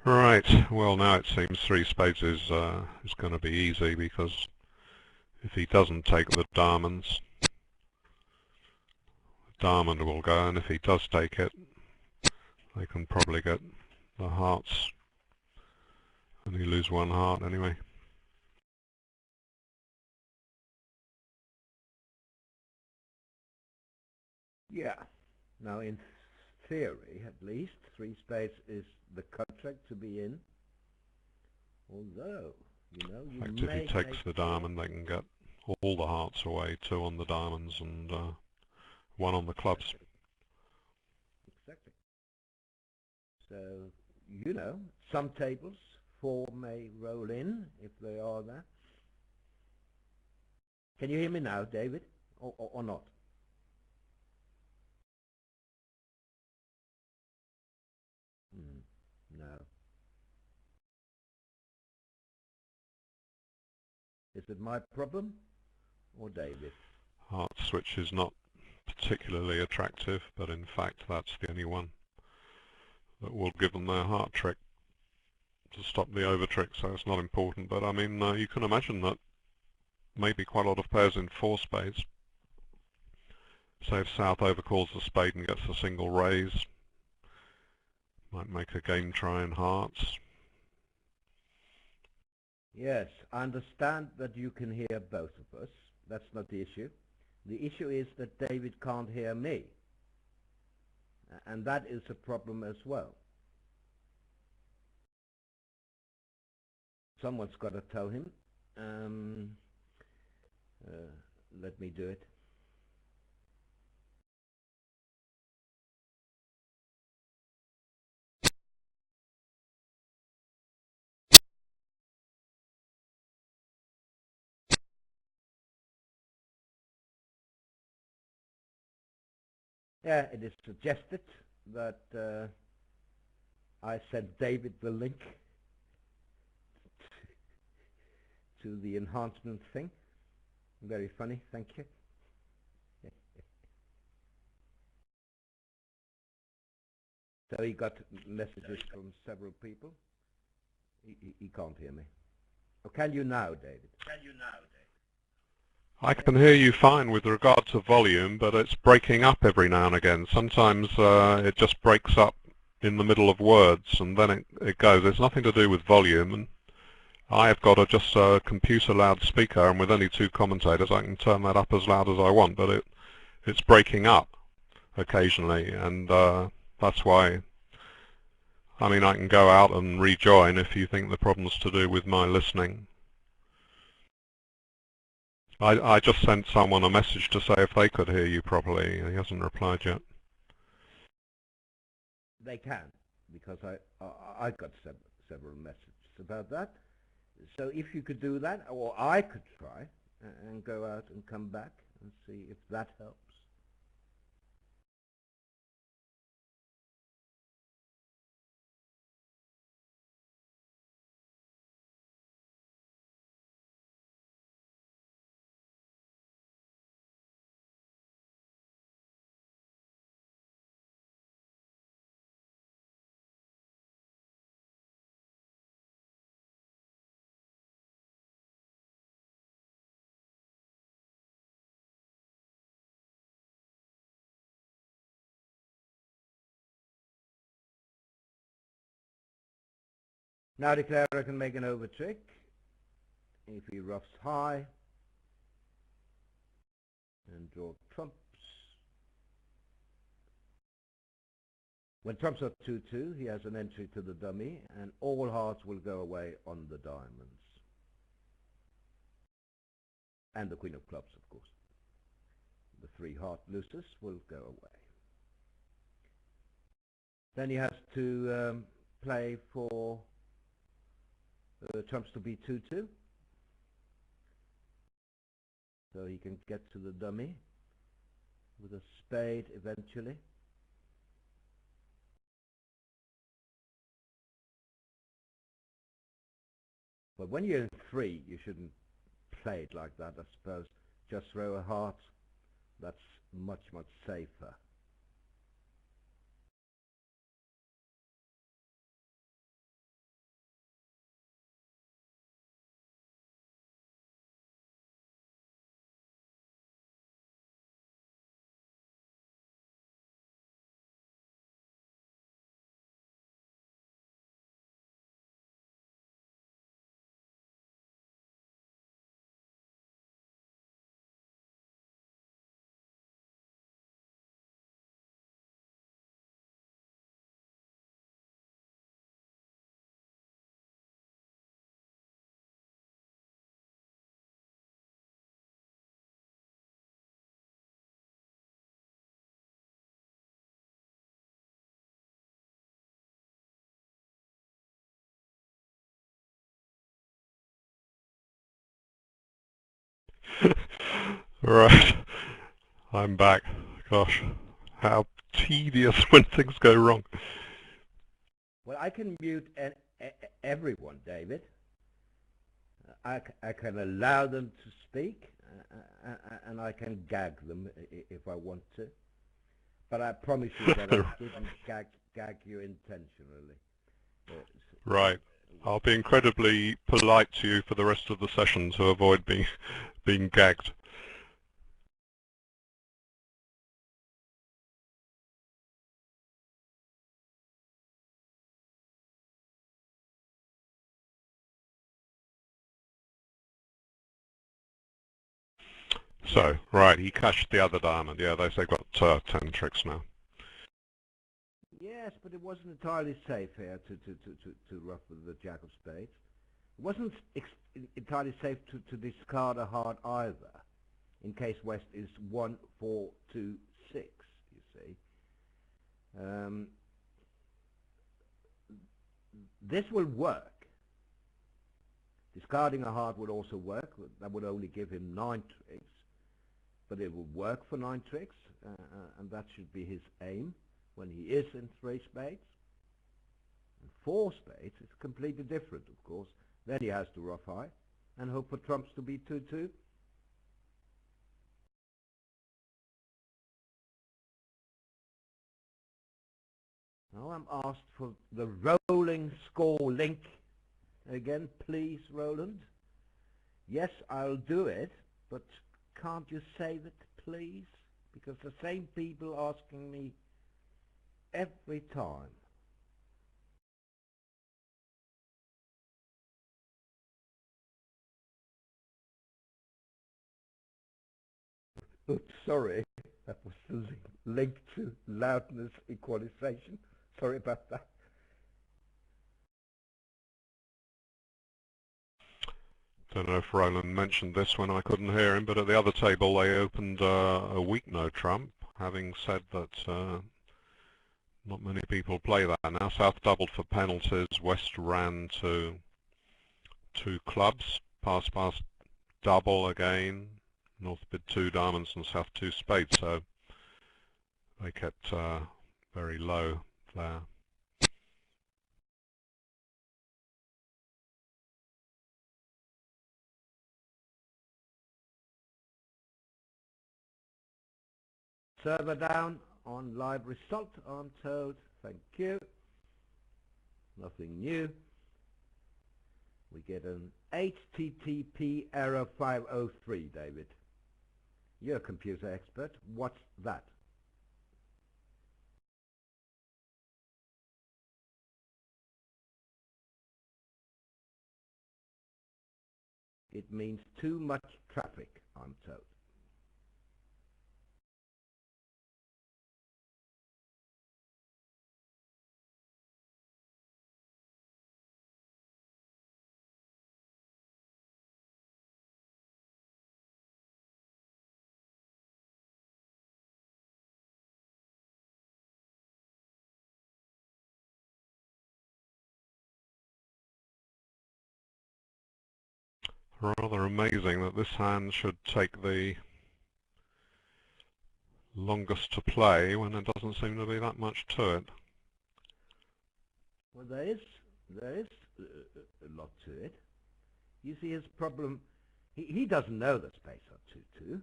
Right, well now it seems three spades is going to be easy, because if he doesn't take the diamonds, the diamond will go, and if he does take it, they can probably get the hearts, and he lose one heart anyway. Yeah, now in theory at least, three spades is the contract to be in, although, you know, you In fact, if he takes the diamond, they can get all the hearts away, two on the diamonds and one on the clubs. Exactly. So, you know, some tables, four may roll in if they are there. Can you hear me now, David, or not? No. Is it my problem or David? Heart switch is not particularly attractive, but in fact that's the only one that will give them their heart trick to stop the over trick, so it's not important. But I mean, you can imagine that maybe quite a lot of pairs in four spades. Say if South overcalls the spade and gets a single raise, might make a game try in hearts. Yes, I understand that you can hear both of us. That's not the issue. The issue is that David can't hear me. And that is a problem as well. Someone's got to tell him. Let me do it. Yeah, it is suggested that I send David the link to the enhancement thing. Very funny, thank you. So he got messages from several people. He can't hear me. Or can you now, David? Can you now, David? I can hear you fine with regard to volume, but it's breaking up every now and again. Sometimes it just breaks up in the middle of words, and then it goes. It's nothing to do with volume, I've got just a computer loudspeaker, and with only two commentators I can turn that up as loud as I want, but it's breaking up occasionally, and that's why. I mean, I can go out and rejoin if you think the problem's to do with my listening. I just sent someone a message to say if they could hear you properly. He hasn't replied yet. They can, because I got several messages about that. So if you could do that, or I could try and go out and come back and see if that helps. Now declarer can make an over trick. If he roughs high and draw trumps. When trumps are 2-2, he has an entry to the dummy, and all hearts will go away on the diamonds. And the queen of clubs, of course. The 3 heart losers will go away. Then he has to play for trumps to be 2-2. So he can get to the dummy with a spade eventually. But when you're in 3, you shouldn't play it like that, I suppose. Just throw a heart. That's much, much safer. Right, I'm back. Gosh, how tedious when things go wrong. Well, I can mute everyone, David. I can allow them to speak, and I can gag them if I want to. But I promise you that I didn't gag you intentionally. Right. I'll be incredibly polite to you for the rest of the session to avoid being gagged. So, right, he cashed the other diamond. Yeah, they've got 10 tricks now. Yes, but it wasn't entirely safe here to ruff with the jack of spades. It wasn't entirely safe to discard a heart either, in case West is 1, 4, 2, 6, you see. This will work. Discarding a heart would also work. That would only give him 9 tricks. But it will work for 9 tricks, and that should be his aim when he is in 3 spades. And 4 spades is completely different, of course. Then he has to ruff high and hope for trumps to be 2-2. Now I'm asked for the rolling score link again, please, Roland. Yes, I'll do it, but can't you save it, please? Because the same people asking me every time. Oops, sorry. That was the link to loudness equalization. Sorry about that. Don't know if Roland mentioned this when I couldn't hear him, but at the other table they opened a weak no trump, having said that not many people play that now. South doubled for penalties, West ran to 2 clubs, pass double again, North bid 2 diamonds and South 2 spades, so they kept very low there. Server down on live result, I'm told. Thank you. Nothing new. We get an HTTP error 503, David. You're a computer expert. What's that? It means too much traffic, I'm told. Rather amazing that this hand should take the longest to play when there doesn't seem to be that much to it. Well, there is a lot to it. You see, his problem, he doesn't know that spades are 2-2.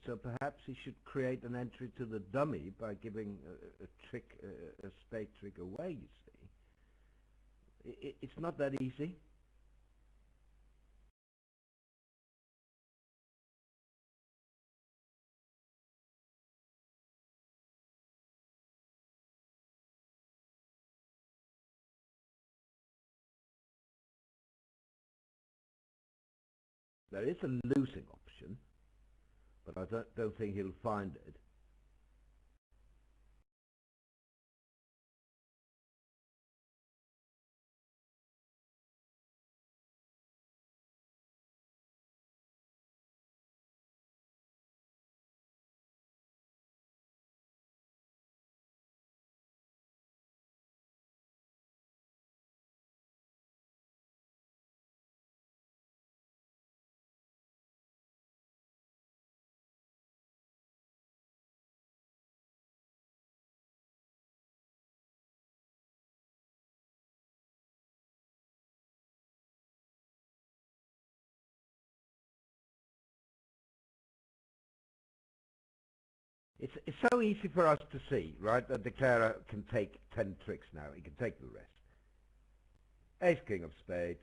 So perhaps he should create an entry to the dummy by giving a spade trick away, you see. It's not that easy. There is a losing option, but I don't think he'll find it. It's so easy for us to see, right, that the declarer can take 10 tricks now. He can take the rest. Ace king of spades,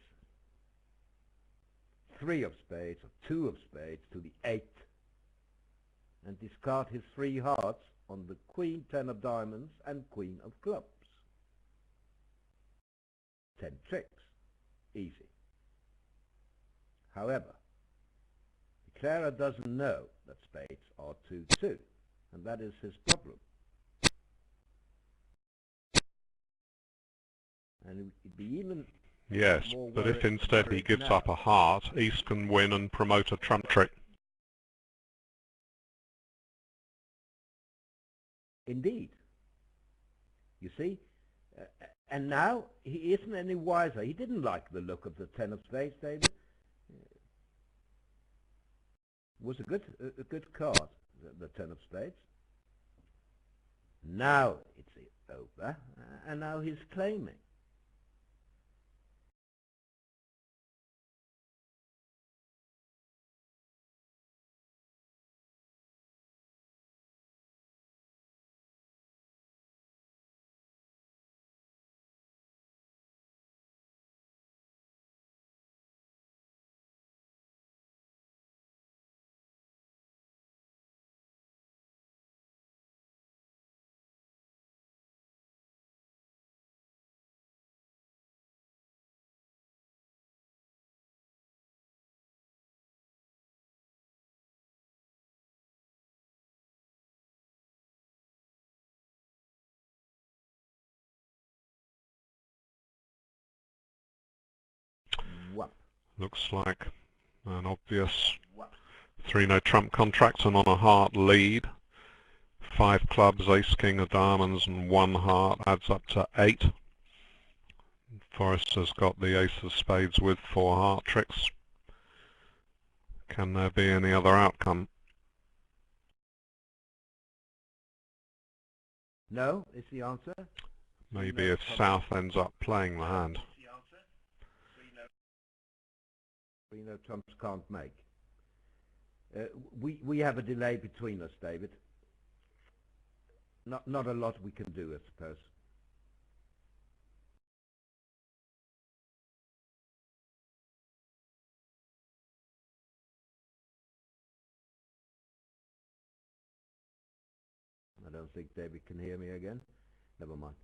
3 of spades, or 2 of spades to the 8, and discard his 3 hearts on the queen, 10 of diamonds, and queen of clubs. 10 tricks. Easy. However, the declarer doesn't know that spades are 2-2. And that is his problem. And it'd be even Yes, but if instead he gives up a heart, East can win and promote a trump trick. Indeed. You see? And now he isn't any wiser. He didn't like the look of the 10 of spades, David. It was a good card, the 10 of spades. Now it's over, and now he's claiming. Looks like an obvious 3-no trump contract, and on a heart lead. 5 clubs, ace, king of diamonds, and 1 heart adds up to 8. Forrester's got the ace of spades with 4 heart tricks. Can there be any other outcome? No, is the answer. Maybe if South ends up playing the hand. 3-no trumps can't make. We have a delay between us, David. Not a lot we can do, I suppose. I don't think David can hear me again. Never mind.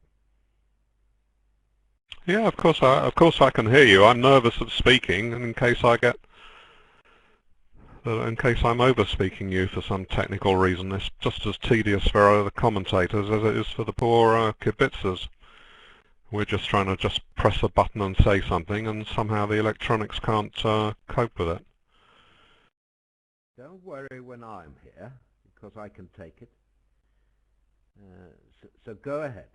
Yeah, of course I can hear you. I'm nervous at speaking, and in case I'm over-speaking you for some technical reason, it's just as tedious for the commentators as it is for the poor kibitzers. We're just trying to press a button and say something, and somehow the electronics can't cope with it. Don't worry when I'm here, because I can take it. So go ahead.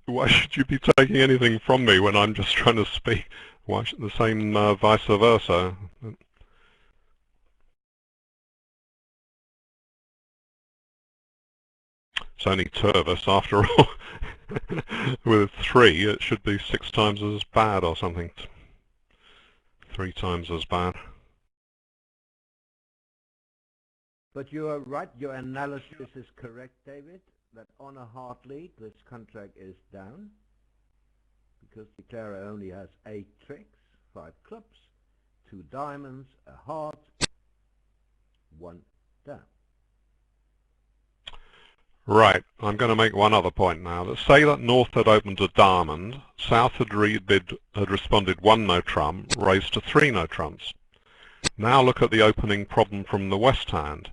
Why should you be taking anything from me when I'm just trying to speak? Why should the same vice versa? It's only 2 of us after all. With 3 it should be 6 times as bad or something. 3 times as bad. But you are right, your analysis is correct, David, that on a heart lead this contract is down because the declarer only has 8 tricks, 5 clubs, 2 diamonds, a heart, 1 down. Right, I'm going to make one other point now. Let's say that North had opened a diamond, South had responded 1 no trump, raised to 3 no trumps. Now look at the opening problem from the West hand.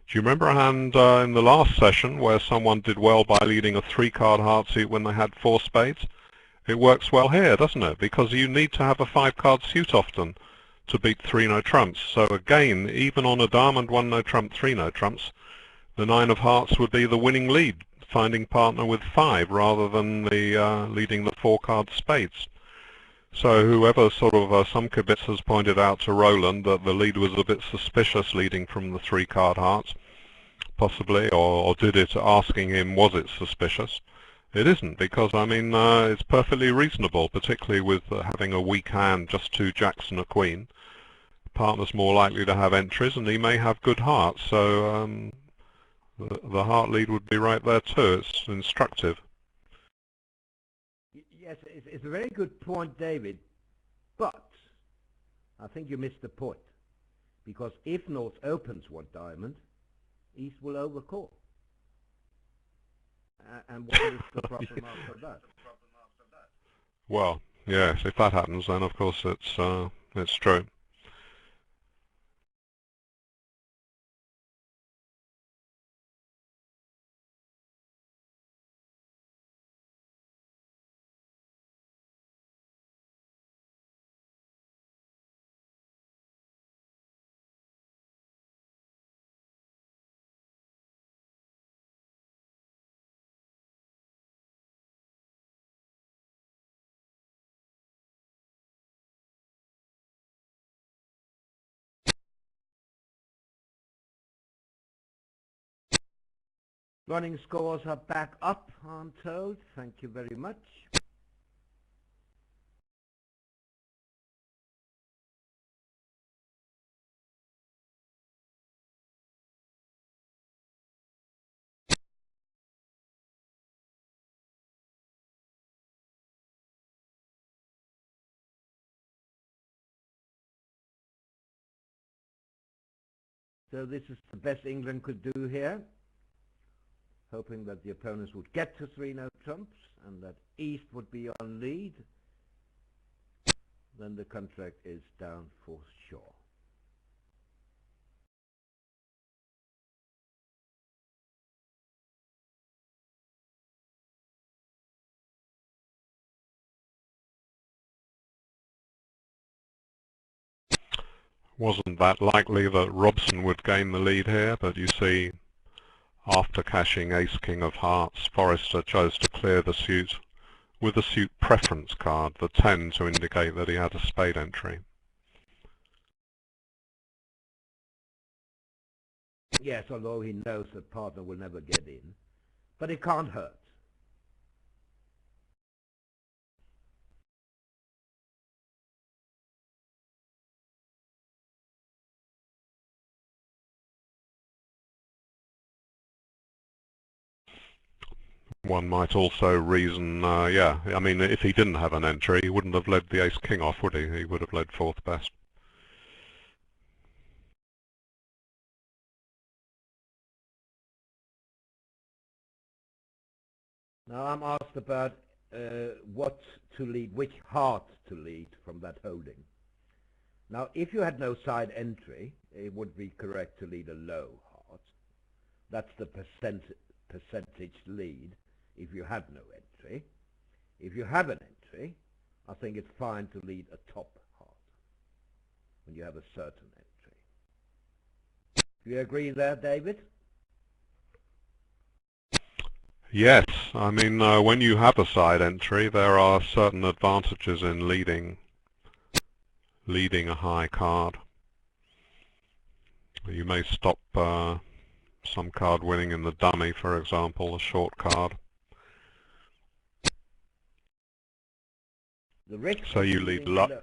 Do you remember a hand in the last session where someone did well by leading a 3-card heartsuit when they had 4 spades? It works well here, doesn't it? Because you need to have a 5-card suit often to beat 3 no trumps. So again, even on a diamond 1 no trump, 3 no trumps, the 9 of hearts would be the winning lead, finding partner with 5 rather than the leading the 4-card spades. So whoever some kibitzers pointed out to Roland that the lead was a bit suspicious leading from the 3-card hearts, possibly, or did it asking him was it suspicious? It isn't, because I mean it's perfectly reasonable, particularly with having a weak hand, just 2 jacks and a queen. Partner's more likely to have entries, and he may have good hearts, so the heart lead would be right there too. It's instructive. Yes, it's a very good point, David, but I think you missed the point, because if North opens 1 diamond, East will overcall. And what is the problem after that? Well, yes, if that happens, then of course it's true. Running scores are back up, I'm told. Thank you very much. So this is the best England could do here, hoping that the opponents would get to 3 no trumps and that East would be on lead. Then the contract is down for sure. Wasn't that likely that Robson would gain the lead here, but you see, after cashing ace-king of hearts, Forrester chose to clear the suit with the suit preference card, the 10, to indicate that he had a spade entry. Yes, although he knows that partner will never get in. But it can't hurt. One might also reason, yeah, I mean, if he didn't have an entry, he wouldn't have led the ace-king off, would he? He would have led fourth best. Now I'm asked about what to lead, which heart to lead from that holding. Now, if you had no side entry, it would be correct to lead a low heart. That's the percentage lead if you have no entry. If you have an entry, I think it's fine to lead a top heart when you have a certain entry. Do you agree there, David? Yes, I mean, when you have a side entry, there are certain advantages in leading a high card. You may stop some card winning in the dummy, for example, a short card. The risk So you lead low. The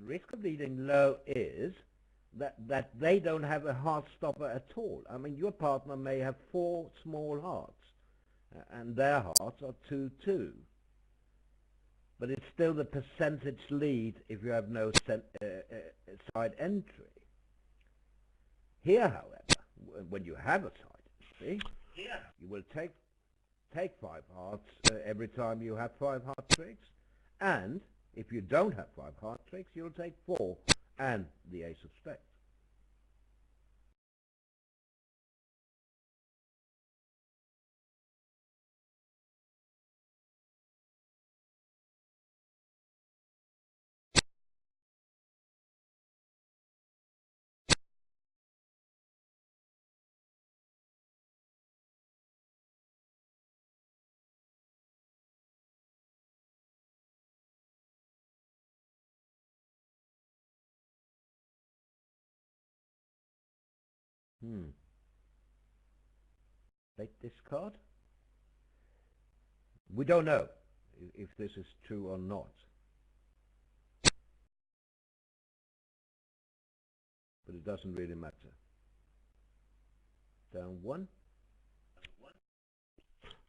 risk of leading low is that they don't have a heart stopper at all. I mean, your partner may have 4 small hearts, and their hearts are 2-2. But it's still the percentage lead if you have no side entry. Here, however, when you have a side entry, you will take 5 hearts every time you have 5 heart tricks, and if you don't have 5 heart tricks, you'll take 4 and the ace of spades. Take this card. We don't know if this is true or not. But it doesn't really matter. Down 1.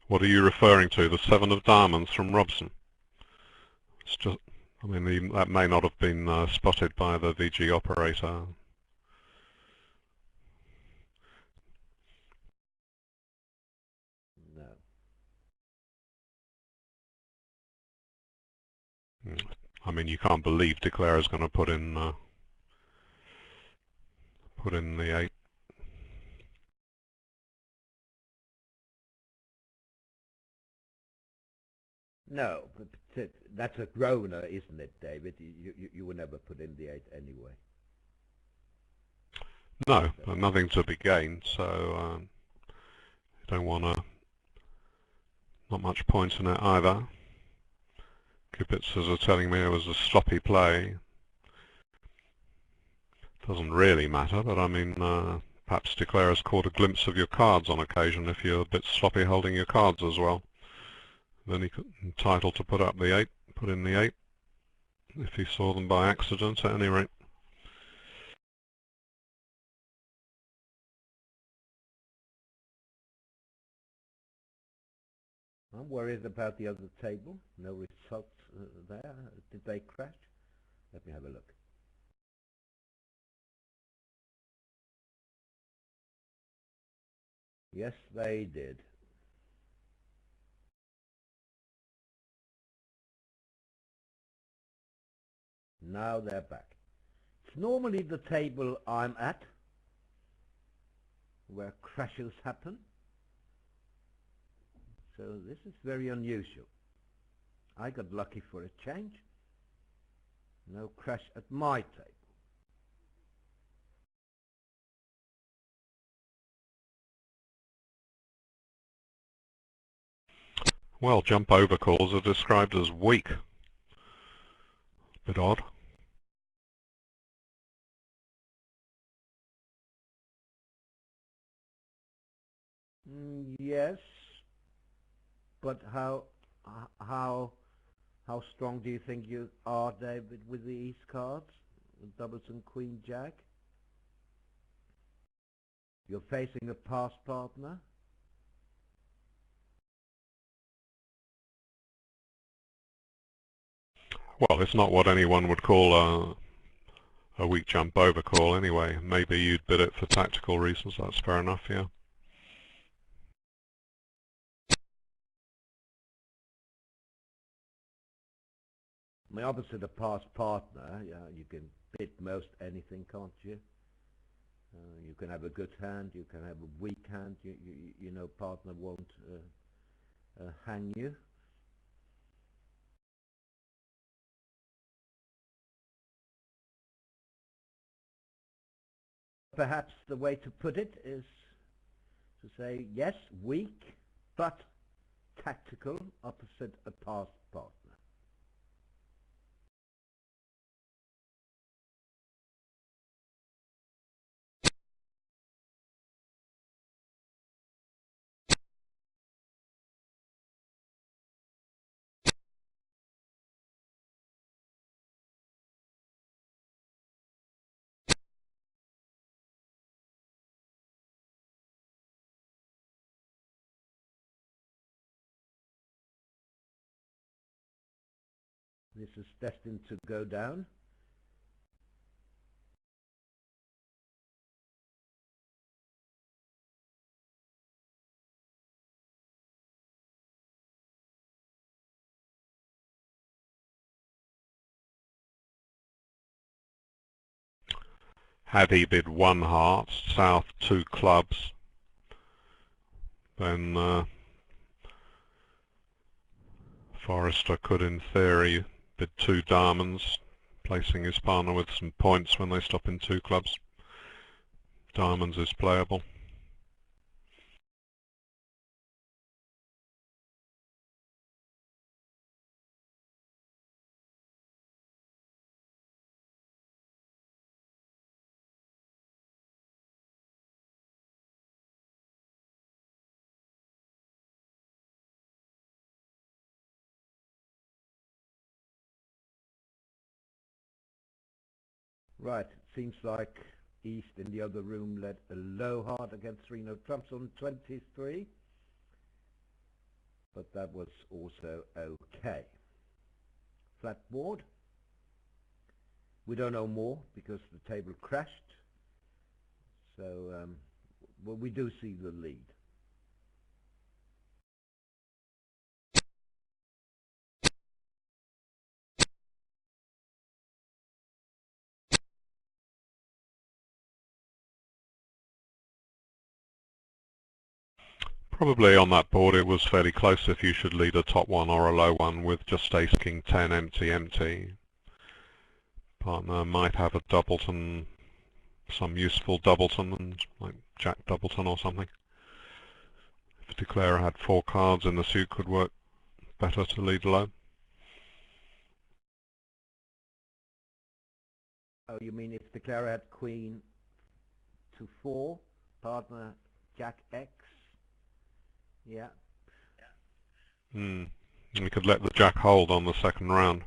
What are you referring to? The 7 of diamonds from Robson? It's just, I mean, that may not have been spotted by the VG operator. No. I mean, you can't believe Declarer's going to put in the 8. No, but that's a groaner, isn't it, David? You will never put in the 8 anyway. No, nothing to be gained, so you don't want to, not much point in it either. Kubitzers are telling me it was a sloppy play. Doesn't really matter, but I mean, perhaps Declarer's caught a glimpse of your cards on occasion if you're a bit sloppy holding your cards as well. Then he's entitled to put up the 8, put in the 8, if he saw them by accident at any rate. I'm worried about the other table. No results there. Did they crash? Let me have a look. Yes, they did. Now they're back. It's normally the table I'm at where crashes happen. So this is very unusual. I got lucky for a change. No crash at my table. Well, jump over calls are described as weak. Bit odd. Yes, but how strong do you think you are, David, with the East cards, with doubles and Queen Jack? You're facing a pass partner. Well, it's not what anyone would call a weak jump over call anyway. Maybe you'd bid it for tactical reasons. That's fair enough, yeah. My opposite a pass partner, yeah, you can bid most anything, can't you? You can have a good hand, you can have a weak hand. You know, partner won't hang you. Perhaps the way to put it is to say, yes, weak, but tactical, opposite a pass partner. This is destined to go down. Had he bid one heart, south two clubs, then Forrester could in theory bid two diamonds, placing his partner with some points when they stop in two clubs. Diamonds is playable. Right, it seems like East in the other room led a low heart against 3-no trumps on 23, but that was also okay. Flat board. We don't know more because the table crashed, so well, we do see the lead. Probably on that board it was fairly close if you should lead a top one or a low one with just ace king 10 empty empty. Partner might have a doubleton, some useful doubleton, and like jack doubleton or something. If declarer had four cards in the suit, could work better to lead low. Oh, you mean if declarer had queen to 4, partner jack X? Yeah. We could let the jack hold on the second round.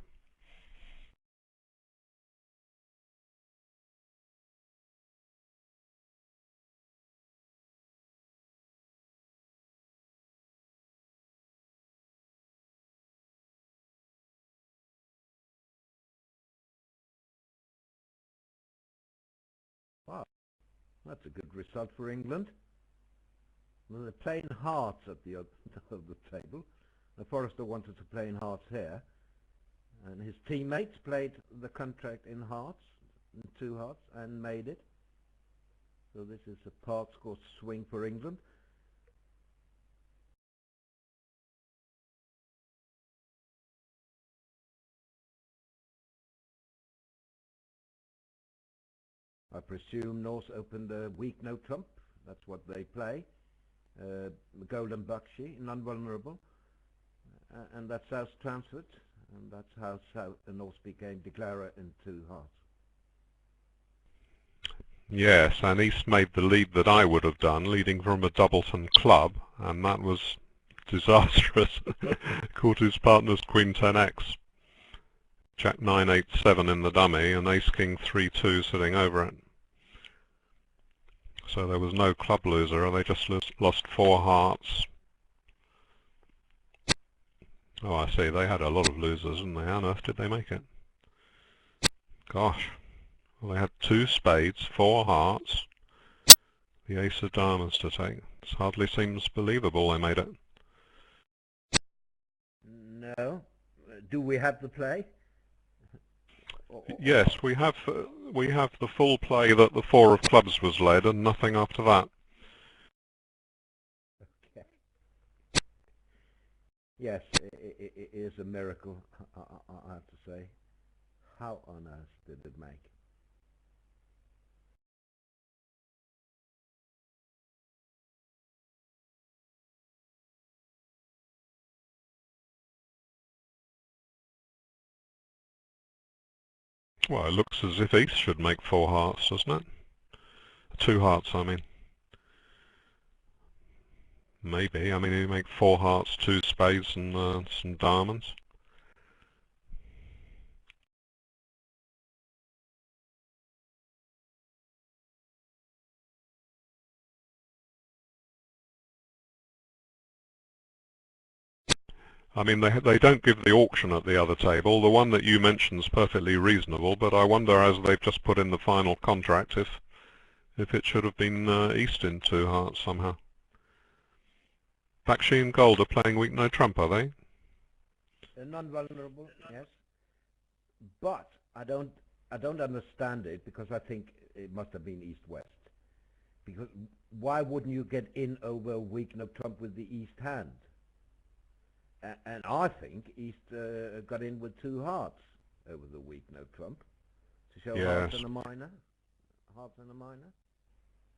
Wow, that's a good result for England. Well, they're playing hearts at the other of the table. The Forrester wanted to play in hearts here, and his teammates played the contract in hearts, in 2 hearts, and made it. So this is a part score swing for England. I presume Norse opened a weak no trump. That's what they play. Golden Bakshi, non-vulnerable. and that South transferred, and that's how North became declarer in 2 hearts. Yes, and East made the lead that I would have done, leading from a doubleton club, and that was disastrous. Caught his partner's Queen 10x, Jack 9 8 7 in the dummy, and Ace King 3 2 sitting over it. So there was no club loser, they just lost 4 hearts. Oh, I see, they had a lot of losers, didn't they? How on earth did they make it? Gosh. Well, they had 2 spades, 4 hearts, the ace of diamonds to take. It hardly seems believable they made it. No. Do we have the play? Yes, we have the full play that the 4 of clubs was led, and nothing after that. Okay. Yes, it is a miracle, I have to say. How on earth did it make? Well, it looks as if East should make 4 hearts, doesn't it? 2 hearts, I mean. Maybe. I mean, you make 4 hearts, 2 spades, and some diamonds. I mean, they don't give the auction at the other table. The one that you mentioned is perfectly reasonable, but I wonder, as they've just put in the final contract, if it should have been East in 2 hearts somehow. Bakshi and Gold are playing weak no trump, are they? Non-vulnerable, yes. But I don't understand it, because I think it must have been East-West. Because why wouldn't you get in over weak no trump with the East hand? And I think East got in with 2 hearts over the weak no trump to show hearts and a minor,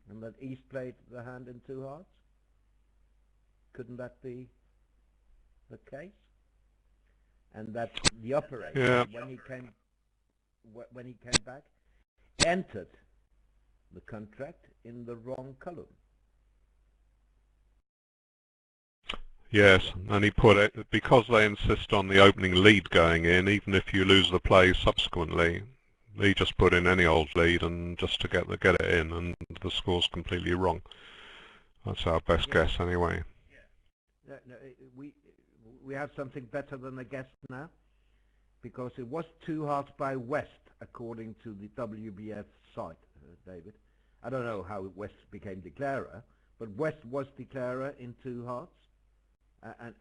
and that East played the hand in 2 hearts. Couldn't that be the case? And that the operator, when he came back, entered the contract in the wrong column. Yes, and he put it, because they insist on the opening lead going in, even if you lose the play subsequently, he just put in any old lead and just to get it in, and the score's completely wrong. That's our best guess anyway. No, we have something better than a guess now, because it was 2 hearts by West according to the WBF site, David. I don't know how West became declarer, but West was declarer in 2 hearts.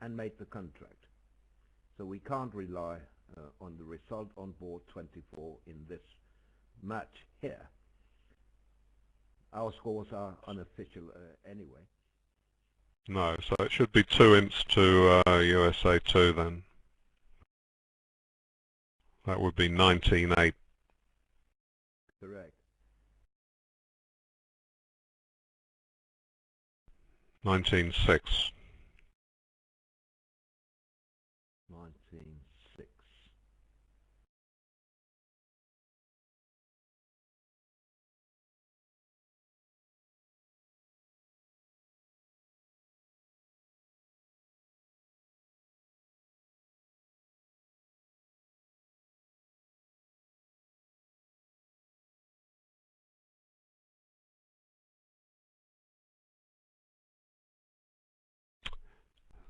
And made the contract. So we can't rely on the result on board 24 in this match here. Our scores are unofficial anyway. No, so it should be 2 imps to USA2 then. That would be 19-8. Correct. 19-6. 19-6.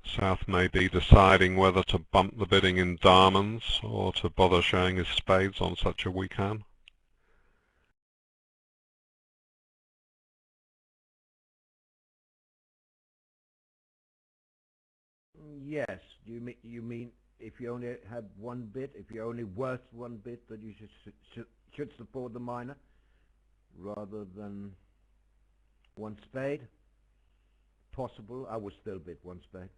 South may be deciding whether to bump the bidding in diamonds or to bother showing his spades on such a weak hand. Yes, you mean if you only have 1 bid, if you're only worth 1 bid, that you should support the minor rather than 1 spade? Possible. I would still bid 1 spade.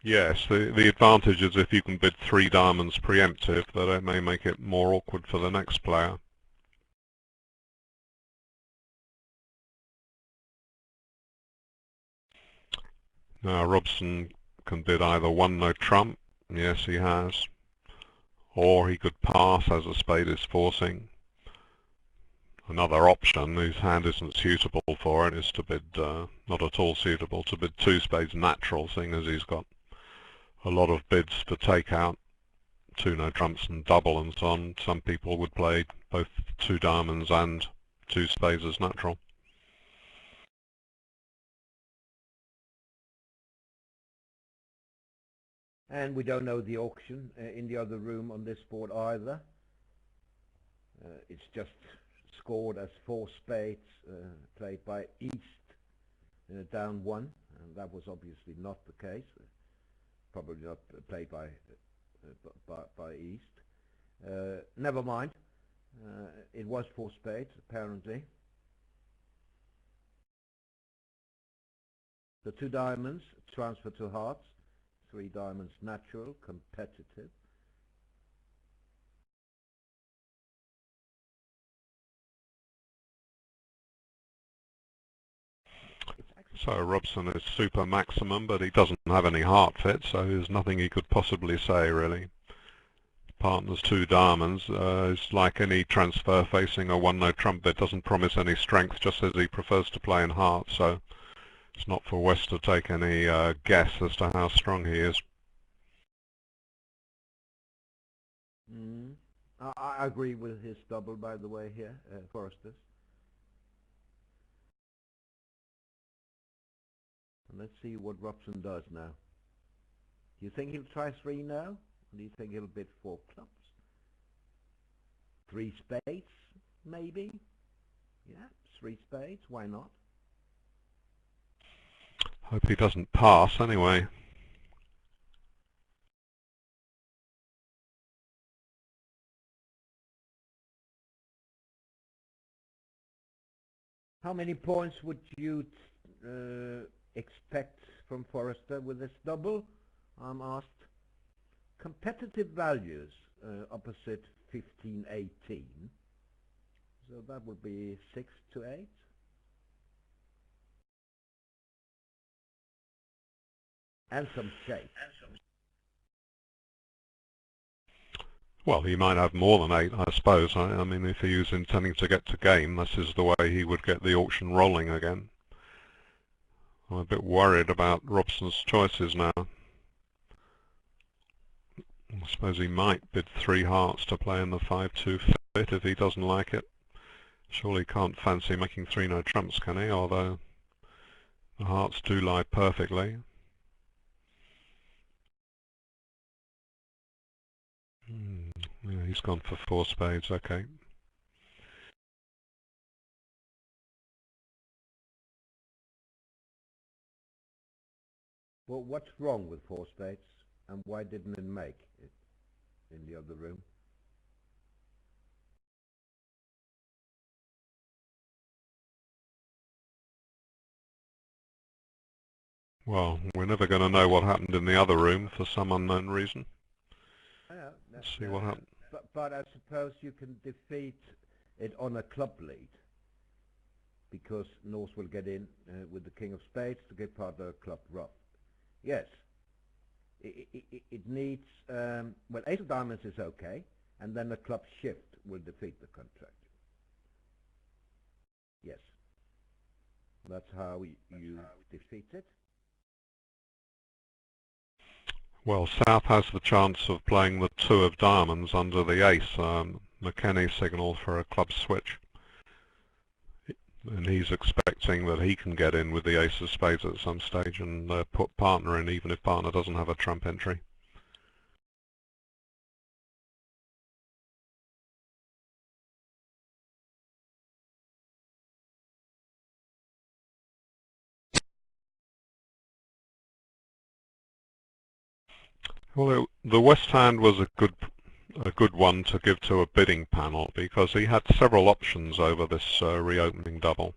Yes, the advantage is if you can bid 3 diamonds preemptive, that it may make it more awkward for the next player. Now Robson can bid either one no trump, yes he has, or he could pass as a spade is forcing. Another option, whose hand isn't suitable for it, is to bid, not at all suitable, to bid two spades natural, seeing as he's got a lot of bids to take out, two no trumps and double and so on. Some people would play both two diamonds and two spades as natural. And we don't know the auction in the other room on this board either. It's just scored as four spades played by East down one, and that was obviously not the case. Probably not played by East. Never mind. It was four spades apparently. The two diamonds transfer to hearts. Three diamonds natural, competitive. So Robson is super maximum, but he doesn't have any heart fit, so there's nothing he could possibly say really. Partner's two diamonds is like any transfer facing a one no trump bid, doesn't promise any strength, just as he prefers to play in heart, so it's not for West to take any guess as to how strong he is. I agree with his double, by the way, here, Forrester's. Let's see what Robson does now. Do you think he'll try three now? Or do you think he'll bid four clubs? Three spades, maybe? Yeah, three spades, why not? Hope he doesn't pass anyway. How many points would you expect from Forrester with this double? I'm asked. Competitive values opposite 15-18. So that would be 6 to 8. And some shape. Well, he might have more than 8, I suppose. I mean, if he was intending to get to game, this is the way he would get the auction rolling again. I'm a bit worried about Robson's choices now. I suppose he might bid 3 hearts to play in the 5-2 fit if he doesn't like it. Surely he can't fancy making 3 no trumps, can he? Although the hearts do lie perfectly. Yeah, he's gone for 4 spades, okay. Well, what's wrong with 4 spades, and why didn't it make it in the other room? Well, we're never going to know what happened in the other room for some unknown reason. Yeah, Let's see what happened. But I suppose you can defeat it on a club lead, because North will get in with the king of spades to get part of the club rough. Yes, it needs, well, ace of diamonds is okay, and then a club shift will defeat the contract. Yes, that's how you defeat it. Well, South has the chance of playing the 2 of diamonds under the ace. McKenny signal for a club switch. And he's expecting that he can get in with the ace of spades at some stage and put partner in, even if partner doesn't have a trump entry. Well, the West hand was a good one to give to a bidding panel, because he had several options over this reopening double.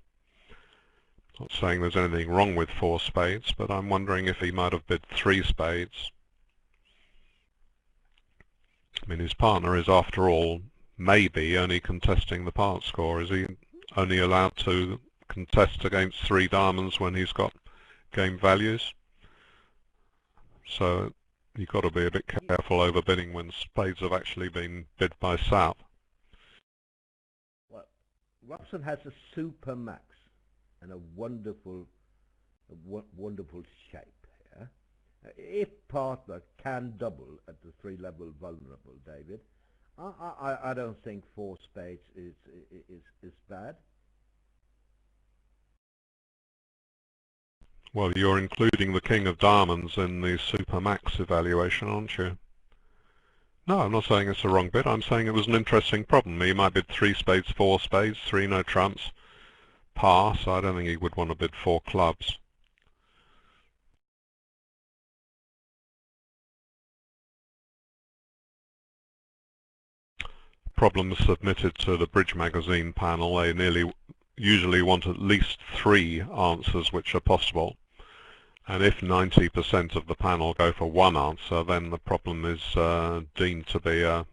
Not saying there's anything wrong with 4 spades, but I'm wondering if he might have bid 3 spades. I mean, his partner is, after all, maybe only contesting the part score. Is he only allowed to contest against 3 diamonds when he's got game values? So you've got to be a bit careful overbidding when spades have actually been bid by South. Well, Robson has a super max and a wonderful shape here. If partner can double at the 3-level vulnerable, David, I don't think 4 spades is bad. Well, you're including the King of Diamonds in the Supermax evaluation, aren't you? No, I'm not saying it's a wrong bid. I'm saying it was an interesting problem. He might bid 3 spades, 4 spades, 3 no trumps, pass. I don't think he would want to bid 4 clubs. Problems submitted to the Bridge Magazine panel, they usually want at least 3 answers which are possible. And if 90% of the panel go for 1 answer, then the problem is deemed to be a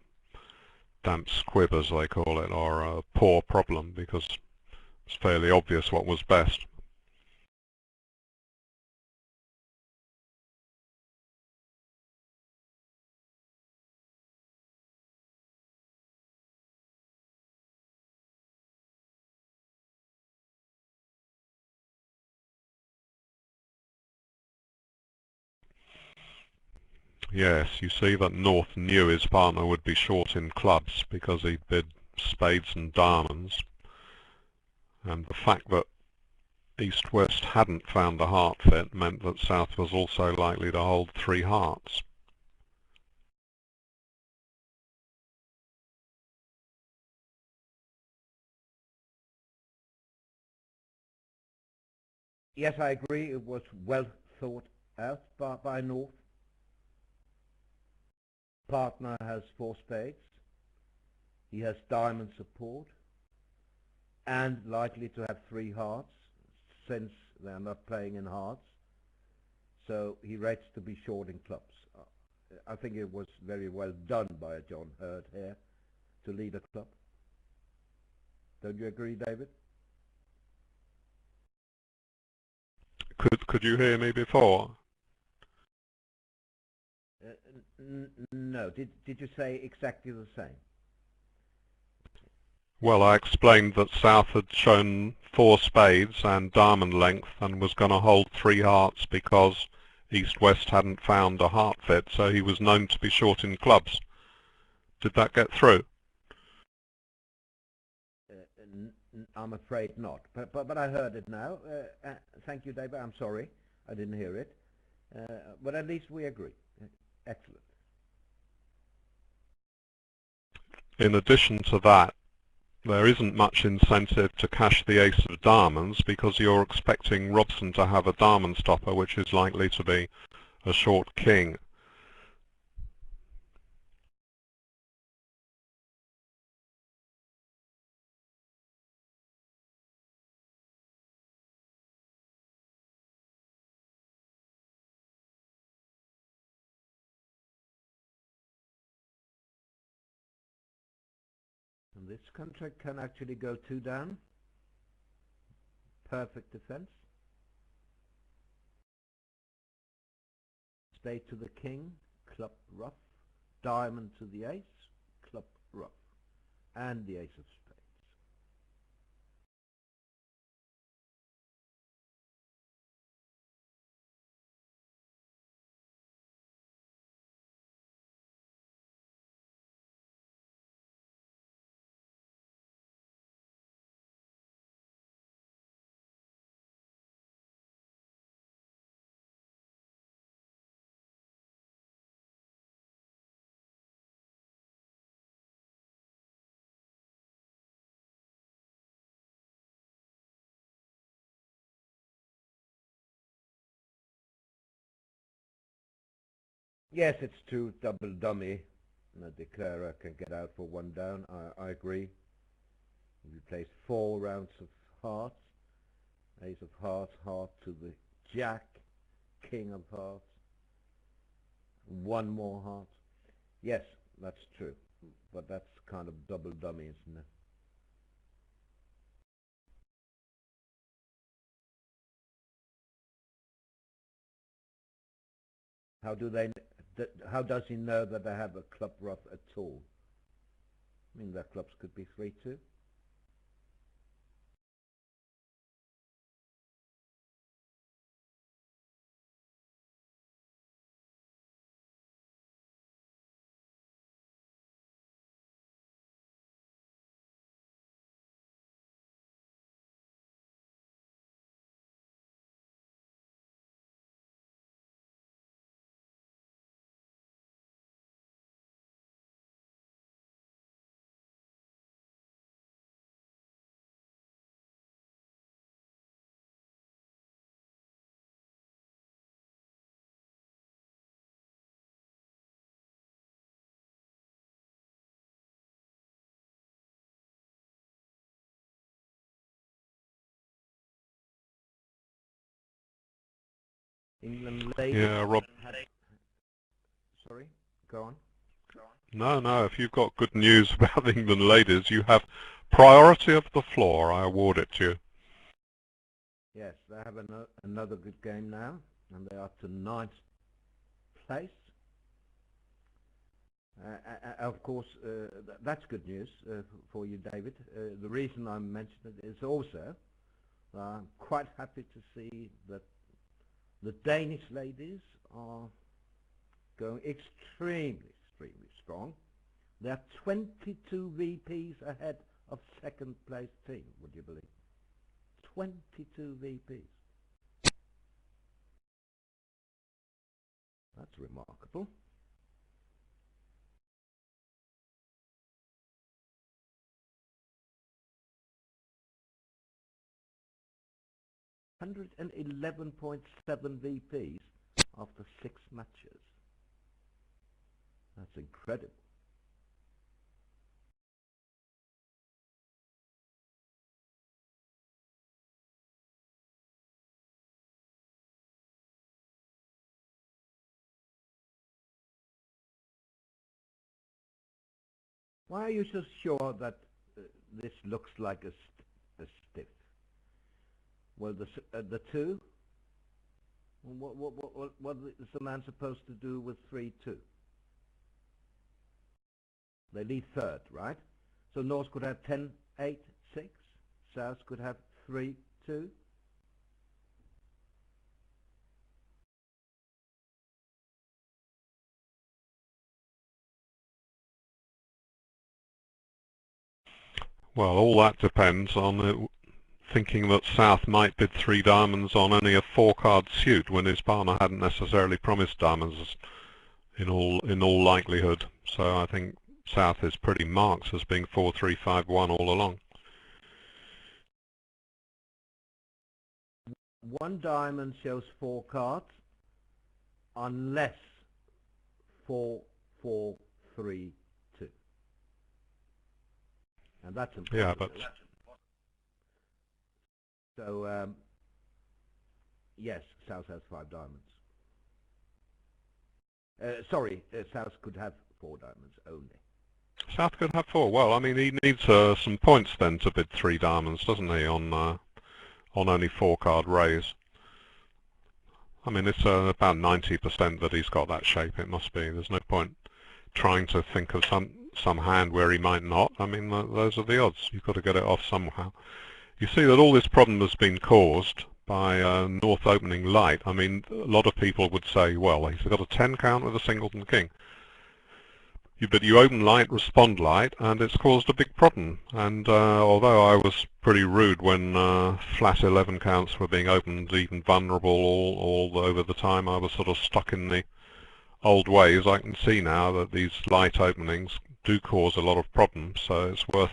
damp squib, as they call it, or a poor problem, because it's fairly obvious what was best. Yes, you see that North knew his partner would be short in clubs because he bid spades and diamonds, and the fact that East-West hadn't found a heart fit meant that South was also likely to hold 3 hearts. Yes, I agree. It was well thought out by North. Partner has 4 spades. He has diamond support and likely to have 3 hearts since they're not playing in hearts. So he rates to be short in clubs. I think it was very well done by John Hurd here to lead a club. Don't you agree, David? Could you hear me before? No. Did you say exactly the same? Well, I explained that South had shown 4 spades and diamond length and was going to hold 3 hearts because East-West hadn't found a heart fit, so he was known to be short in clubs. Did that get through? I'm afraid not, but I heard it now. Thank you, David. I'm sorry I didn't hear it, but at least we agree. Excellent. In addition to that, there isn't much incentive to cash the ace of diamonds because you're expecting Robson to have a diamond stopper, which is likely to be a short king. And this contract can actually go 2 down. Perfect defense. Spade to the king, club rough. Diamond to the ace, club rough. And the ace of spades. Yes, it's true. Double dummy. The declarer can get out for 1 down. I agree. He plays 4 rounds of hearts. Ace of hearts, heart to the jack, king of hearts. 1 more heart. Yes, that's true. But that's kind of double dummy, isn't it? How does he know that they have a club ruff at all? I mean, their clubs could be 3-2. England ladies. Yeah, Rob. Sorry, go on. No, if you've got good news about the England ladies, you have priority of the floor. I award it to you. Yes, they have another good game now, and they are to 9th place. Of course, that's good news for you, David. The reason I mentioned it is also I'm quite happy to see that the Danish ladies are going extremely strong. They're 22 VPs ahead of second place team, would you believe? 22 VPs. That's remarkable. $111.7 VPs after 6 matches. That's incredible. Why are you so sure that this looks like a stiff? Well, the 2. What is the man supposed to do with 3-2? They lead third, right? So North could have 10-8-6. South could have 3-2. Well, all that depends on thinking that South might bid 3 diamonds on only a 4-card suit when his partner hadn't necessarily promised diamonds in all likelihood. So I think South is pretty marked as being 4-3-5-1 all along. 1 diamond shows 4 cards unless 4-4-3-2. And that's important. Yeah, but so yes, South has 5 diamonds. Sorry, South could have 4 diamonds only. South could have 4. Well, I mean, he needs some points then to bid 3 diamonds, doesn't he, on only 4-card raise. I mean, it's about 90% that he's got that shape. It must be. There's no point trying to think of some hand where he might not. I mean, those are the odds. You've got to get it off somehow. You see that all this problem has been caused by North opening light. I mean, a lot of people would say, well, he's got a 10 count with a singleton king. But you open light, respond light, and it's caused a big problem. And although I was pretty rude when flat 11 counts were being opened, even vulnerable all over the time, I was sort of stuck in the old ways. I can see now that these light openings do cause a lot of problems, so it's worth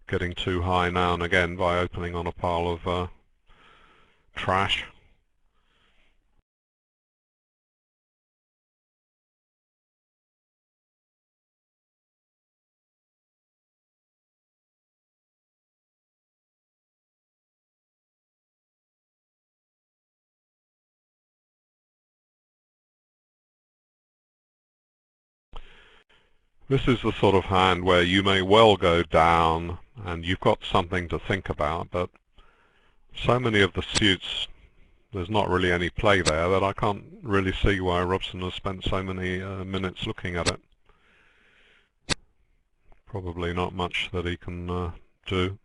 getting too high now and again by opening on a pile of trash. This is the sort of hand where you may well go down and you've got something to think about, but so many of the suits there's not really any play there, that I can't really see why Robson has spent so many minutes looking at it. Probably not much that he can do.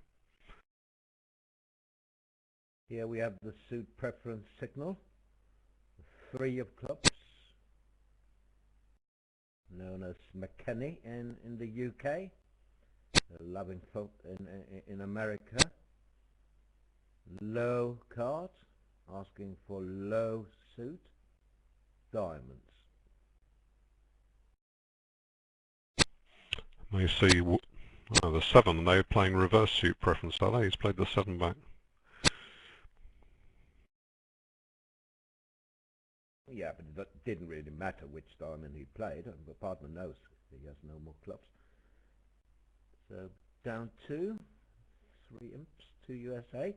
Here we have the suit preference signal, 3 of clubs, known as McKenny in the UK, loving folk in America. Low card, asking for low suit, diamonds. You see the 7, they're playing reverse suit preference, are they? He's played the 7 back. Yeah, but it didn't really matter which diamond he played. The partner knows he has no more clubs. So down 2, 3 imps, 2 USA.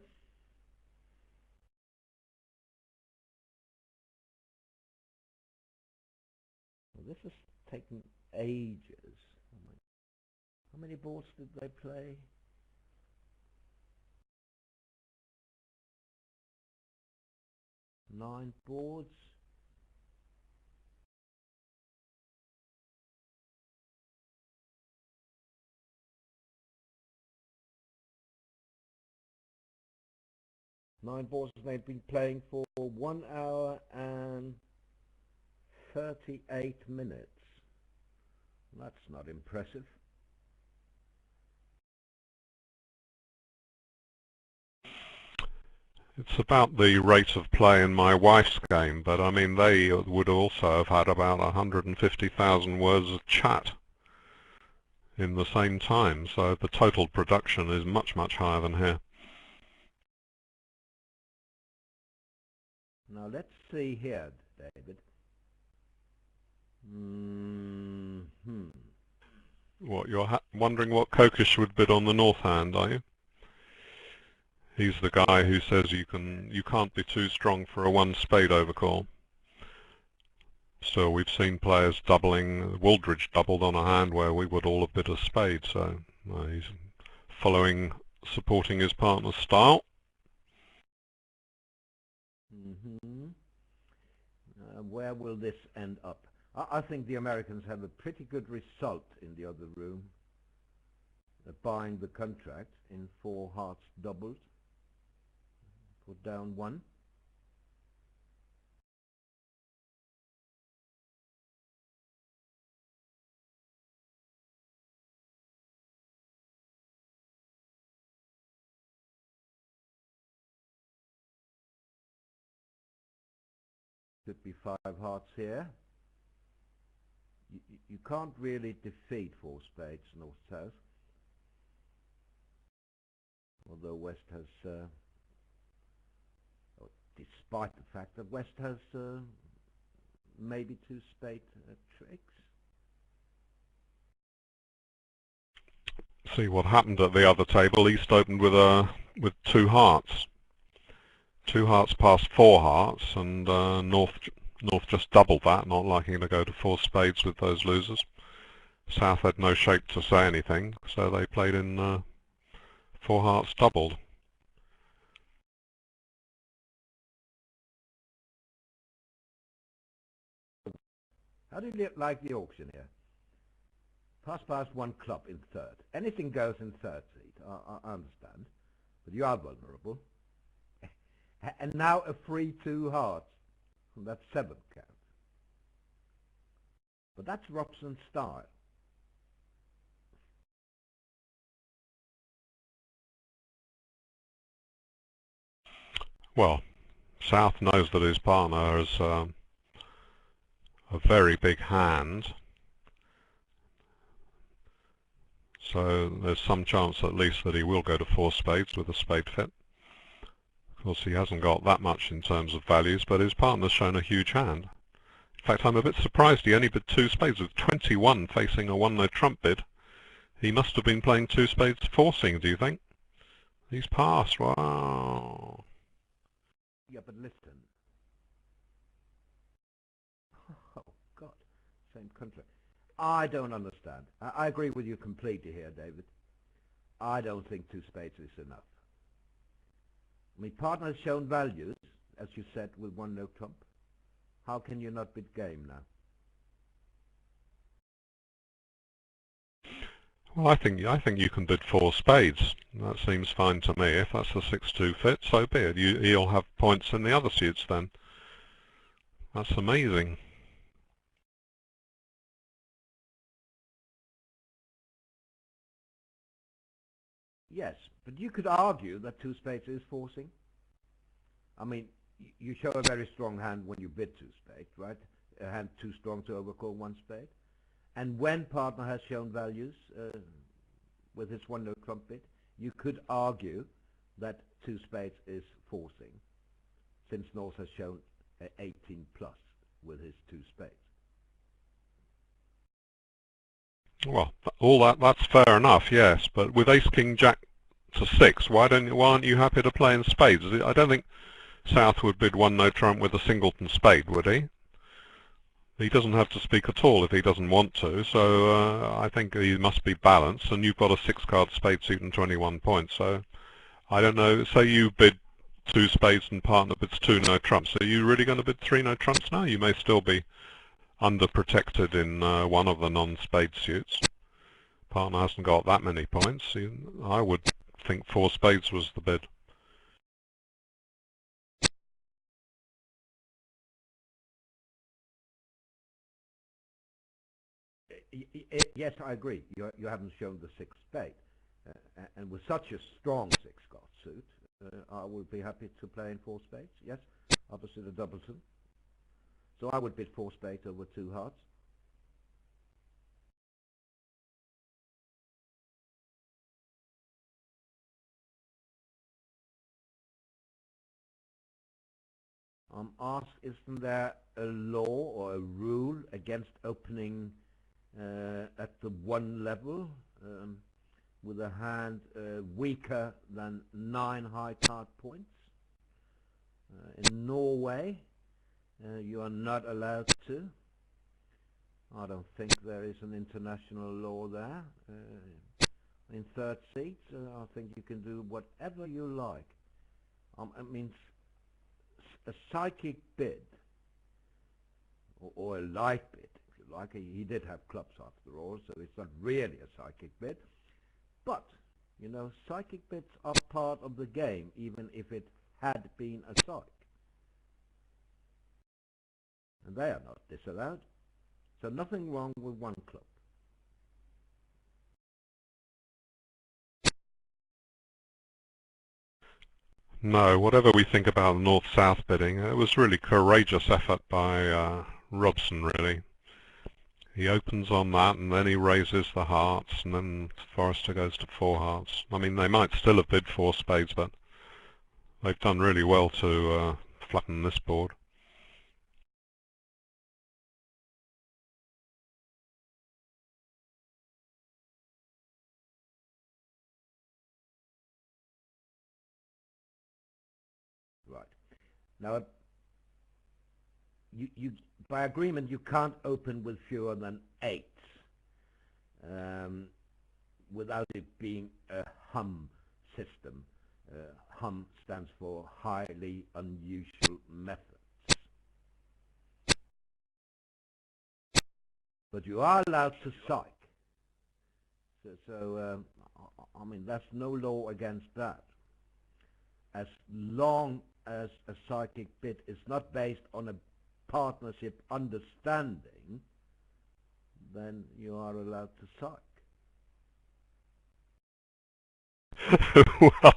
Well, this has taken ages. How many boards did they play? 9 boards. They've been playing for 1 hour and 38 minutes. That's not impressive. It's about the rate of play in my wife's game, but I mean they would also have had about 150,000 words of chat in the same time, so the total production is much, much higher than here. Now let's see here, David. What, you're wondering what Kokish would bid on the north hand, are you? He's the guy who says you can't be too strong for a 1 spade overcall. So we've seen players doubling. Wooldridge doubled on a hand where we would all have bid a spade, so he's supporting his partner's style. Where will this end up? I think the Americans have a pretty good result in the other room, buying the contract in 4 hearts doubled for down 1. Could be 5 hearts here. You can't really defeat 4 spades north-south, although West has, despite the fact that West has maybe 2 spade tricks. See what happened at the other table. East opened with 2 hearts. 2 hearts past 4 hearts, and North just doubled that, not liking to go to 4 spades with those losers. South had no shape to say anything, so they played in 4 hearts doubled. How do you like the auction here? Pass past 1 club in 3rd. Anything goes in 3rd seat, I understand, but you are vulnerable. And now a free 2 hearts from that 7th count. But that's Robson's style. Well, South knows that his partner has a very big hand, so there's some chance at least that he will go to 4 spades with a spade fit. Of course, he hasn't got that much in terms of values, but his partner's shown a huge hand. In fact, I'm a bit surprised he only bid 2 spades with 21 facing a 1-no trump bid. He must have been playing 2 spades forcing, do you think? He's passed. Wow. Yeah, but listen. Oh, God. Same country. I don't understand. I agree with you completely here, David. I don't think 2 spades is enough. I mean, partner has shown values, as you said, with one no trump. How can you not bid game now? Well, I think you can bid 4 spades. That seems fine to me. If that's a 6-2 fit, so be it. You'll have points in the other suits then. That's amazing. Yes, but you could argue that 2 spades is forcing. I mean, you show a very strong hand when you bid 2 spades, right? A hand too strong to overcall 1 spade. And when partner has shown values with his one no trump bid, you could argue that 2 spades is forcing, since North has shown 18 plus with his 2 spades. Well, that's fair enough, yes. But with Ace King Jack to 6, why aren't you happy to play in spades? I don't think South would bid one no trump with a singleton spade, would he? He doesn't have to speak at all if he doesn't want to, so I think he must be balanced, and you've got a 6-card spade suit and 21 points, so I don't know, say you bid 2 spades and partner bids 2 no trumps, are you really going to bid 3 no trumps now? You may still be underprotected in one of the non-spade suits. Partner hasn't got that many points. I would think 4 spades was the bid. Yes, I agree. You haven't shown the 6th spade. And with such a strong 6-card suit, I would be happy to play in 4 spades, yes, opposite a doubleton. So I would bid 4 spades over 2 hearts. I'm asked, isn't there a law or a rule against opening at the 1 level with a hand weaker than 9 high card points? In Norway, you are not allowed to. I don't think there is an international law there. In 3rd seats, I think you can do whatever you like. I mean, a psychic bid, or a light bid, if you like. He did have clubs after all, so it's not really a psychic bid. But, you know, psychic bids are part of the game, even if it had been a psych. And they are not disallowed. So nothing wrong with 1 club. No, whatever we think about north-south bidding, it was really courageous effort by Robson, really. He opens on that, and then he raises the hearts, and then Forrester goes to 4 hearts. I mean, they might still have bid 4 spades, but they've done really well to flatten this board. Right. Now, you by agreement, you can't open with fewer than 8 without it being a hum system. Hum stands for highly unusual methods. But you are allowed to psych. So I mean, there's no law against that. As long as a psychic bid is not based on a partnership understanding, then you are allowed to psych. Well,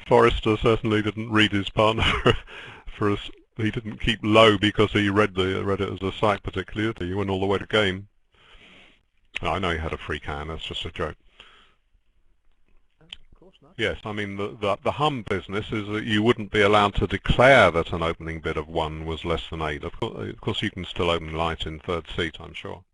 Forrester certainly didn't read his partner for us. He didn't keep low because he read it as a psych particularly, did he? He went all the way to game. I know he had a free can, that's just a joke. Of course not. Yes, I mean, the hum business is that you wouldn't be allowed to declare that an opening bid of 1 was less than 8. Of course you can still open light in 3rd seat, I'm sure.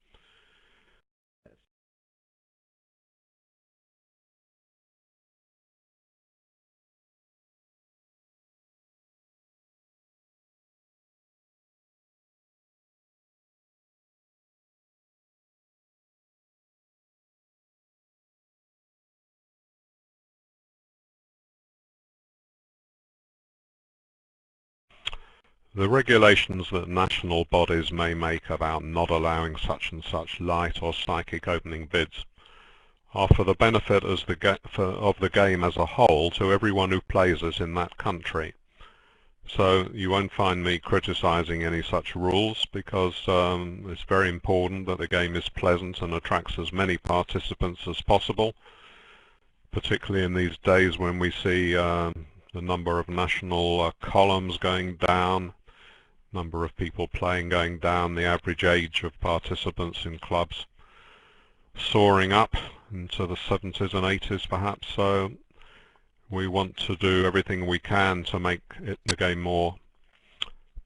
The regulations that national bodies may make about not allowing such and such light or psychic opening bids are for the benefit of the game as a whole to everyone who plays it in that country. So you won't find me criticizing any such rules, because it's very important that the game is pleasant and attracts as many participants as possible, particularly in these days when we see the number of national columns going down, number of people playing going down, the average age of participants in clubs soaring up into the 70s and 80s perhaps. So we want to do everything we can to make the game more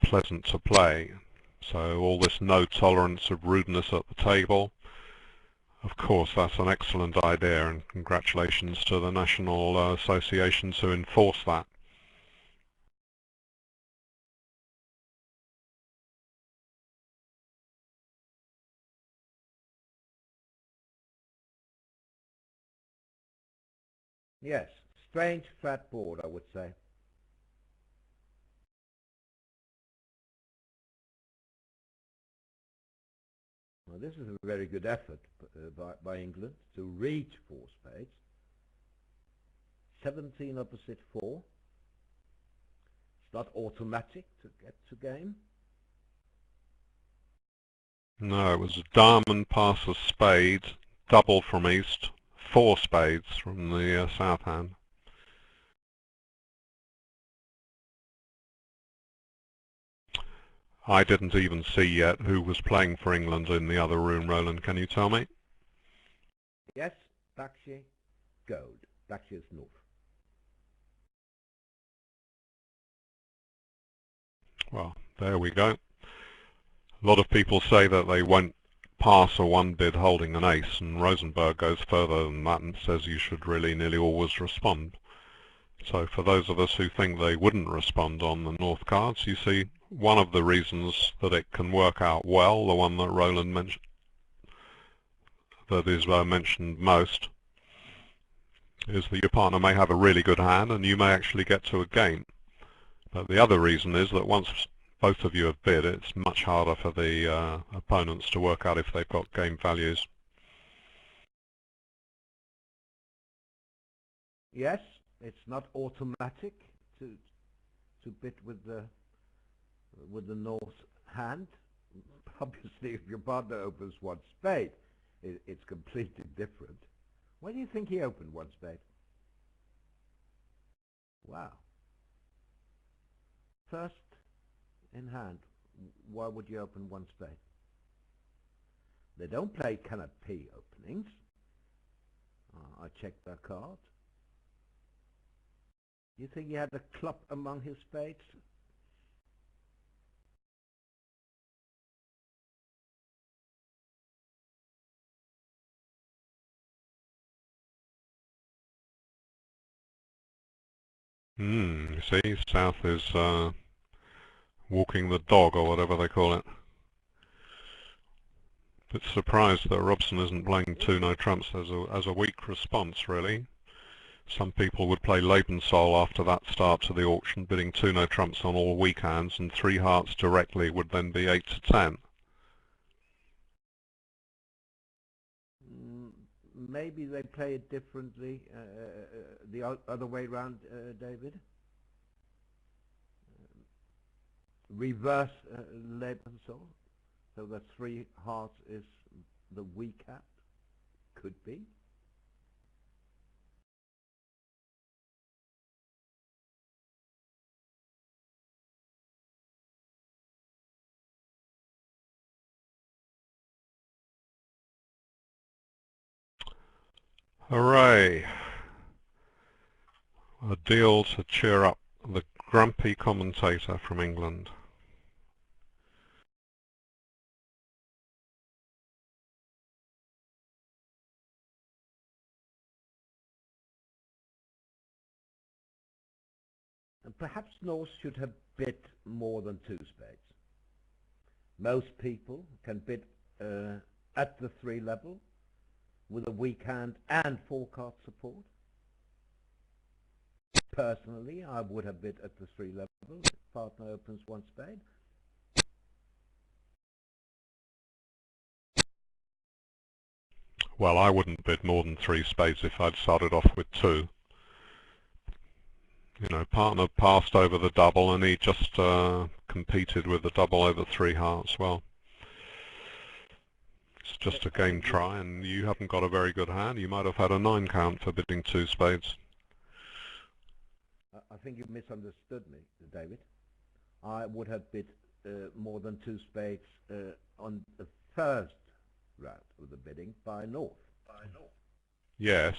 pleasant to play. So all this no tolerance of rudeness at the table, of course that's an excellent idea, and congratulations to the national associations who enforce that. Yes, strange flat board, I would say. Well, this is a very good effort by England to reach 4 spades. 17 opposite 4. It's not automatic to get to game. No, it was a diamond pass a spade, double from east, 4 spades from the south hand. I didn't even see yet who was playing for England in the other room. Roland, can you tell me? Yes, Bakshi, gold. Bakshi is north. Well, there we go. A lot of people say that they won't pass a one bid holding an ace, and Rosenberg goes further than that and says you should really nearly always respond. So for those of us who think they wouldn't respond on the north cards, you see one of the reasons that it can work out well, the one that Roland mentioned, that is mentioned most, is that your partner may have a really good hand and you may actually get to a game. But the other reason is that once both of you have bid, it's much harder for the opponents to work out if they've got game values. Yes, it's not automatic to bid with the north hand. Obviously, if your partner opens 1 spade, it's completely different. Why do you think he opened 1 spade? Wow. First in hand, why would you open 1 spade? They don't play canopy openings. I checked their card. You think he had a club among his spades? You see, South is walking the dog, or whatever they call it. Bit surprised that Robson isn't playing 2 no trumps as a weak response, really. Some people would play Lebenssoul after that start to the auction, bidding 2 no trumps on all weak hands, and 3 hearts directly would then be 8 to 10. Maybe they play it differently, the other way around, David. Reverse Lebenssoul, so that 3 hearts is the weak hand. Could be. Hooray! A deal to cheer up the grumpy commentator from England. And perhaps North should have bid more than 2 spades. Most people can bid at the 3 level with a weak hand and 4 card support. personally, I would have bid at the 3 level if partner opens 1 spade. Well, I wouldn't bid more than 3 spades if I'd started off with 2. You know, partner passed over the double and he just competed with the double over 3 hearts. Well, it's just a game try, and you haven't got a very good hand. You might have had a 9 count for bidding 2 spades. I think you misunderstood me, David. I would have bid more than 2 spades on the first round of the bidding by North. Yes,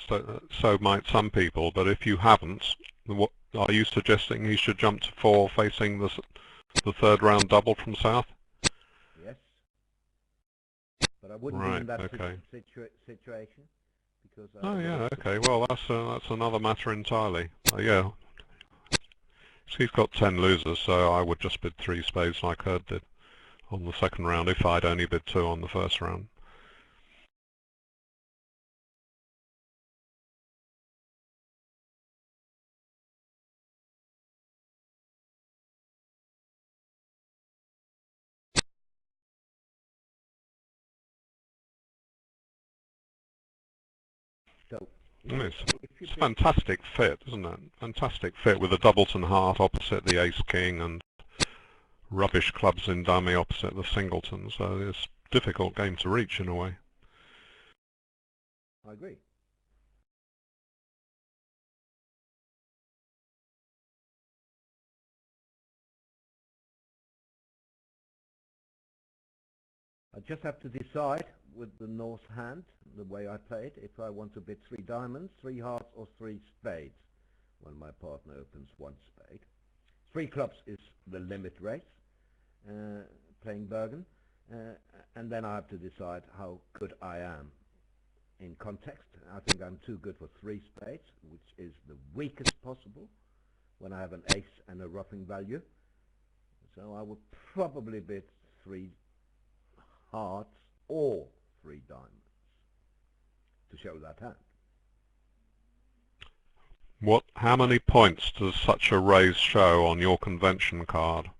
so might some people, but if you haven't, what, are you suggesting he should jump to 4 facing the 3rd round double from South? Yes. But I wouldn't be in that situation. Because oh yeah, okay, well that's another matter entirely. Yeah. He's got 10 losers, so I would just bid 3 spades like Hurd did on the 2nd round if I'd only bid 2 on the 1st round. So, it's a fantastic fit, isn't it? Fantastic fit with the doubleton heart opposite the ace-king and rubbish clubs in dummy opposite the singleton, so it's a difficult game to reach in a way. I agree. I just have to decide with the North hand, the way I play it, if I want to bid 3 diamonds, 3 hearts or 3 spades when my partner opens 1 spade. 3 clubs is the limit race, playing Bergen, and then I have to decide how good I am in context. I think I'm too good for 3 spades, which is the weakest possible when I have an ace and a roughing value. So I would probably bid 3 hearts or 3 diamonds to show that hand. How many points does such a raise show on your convention card?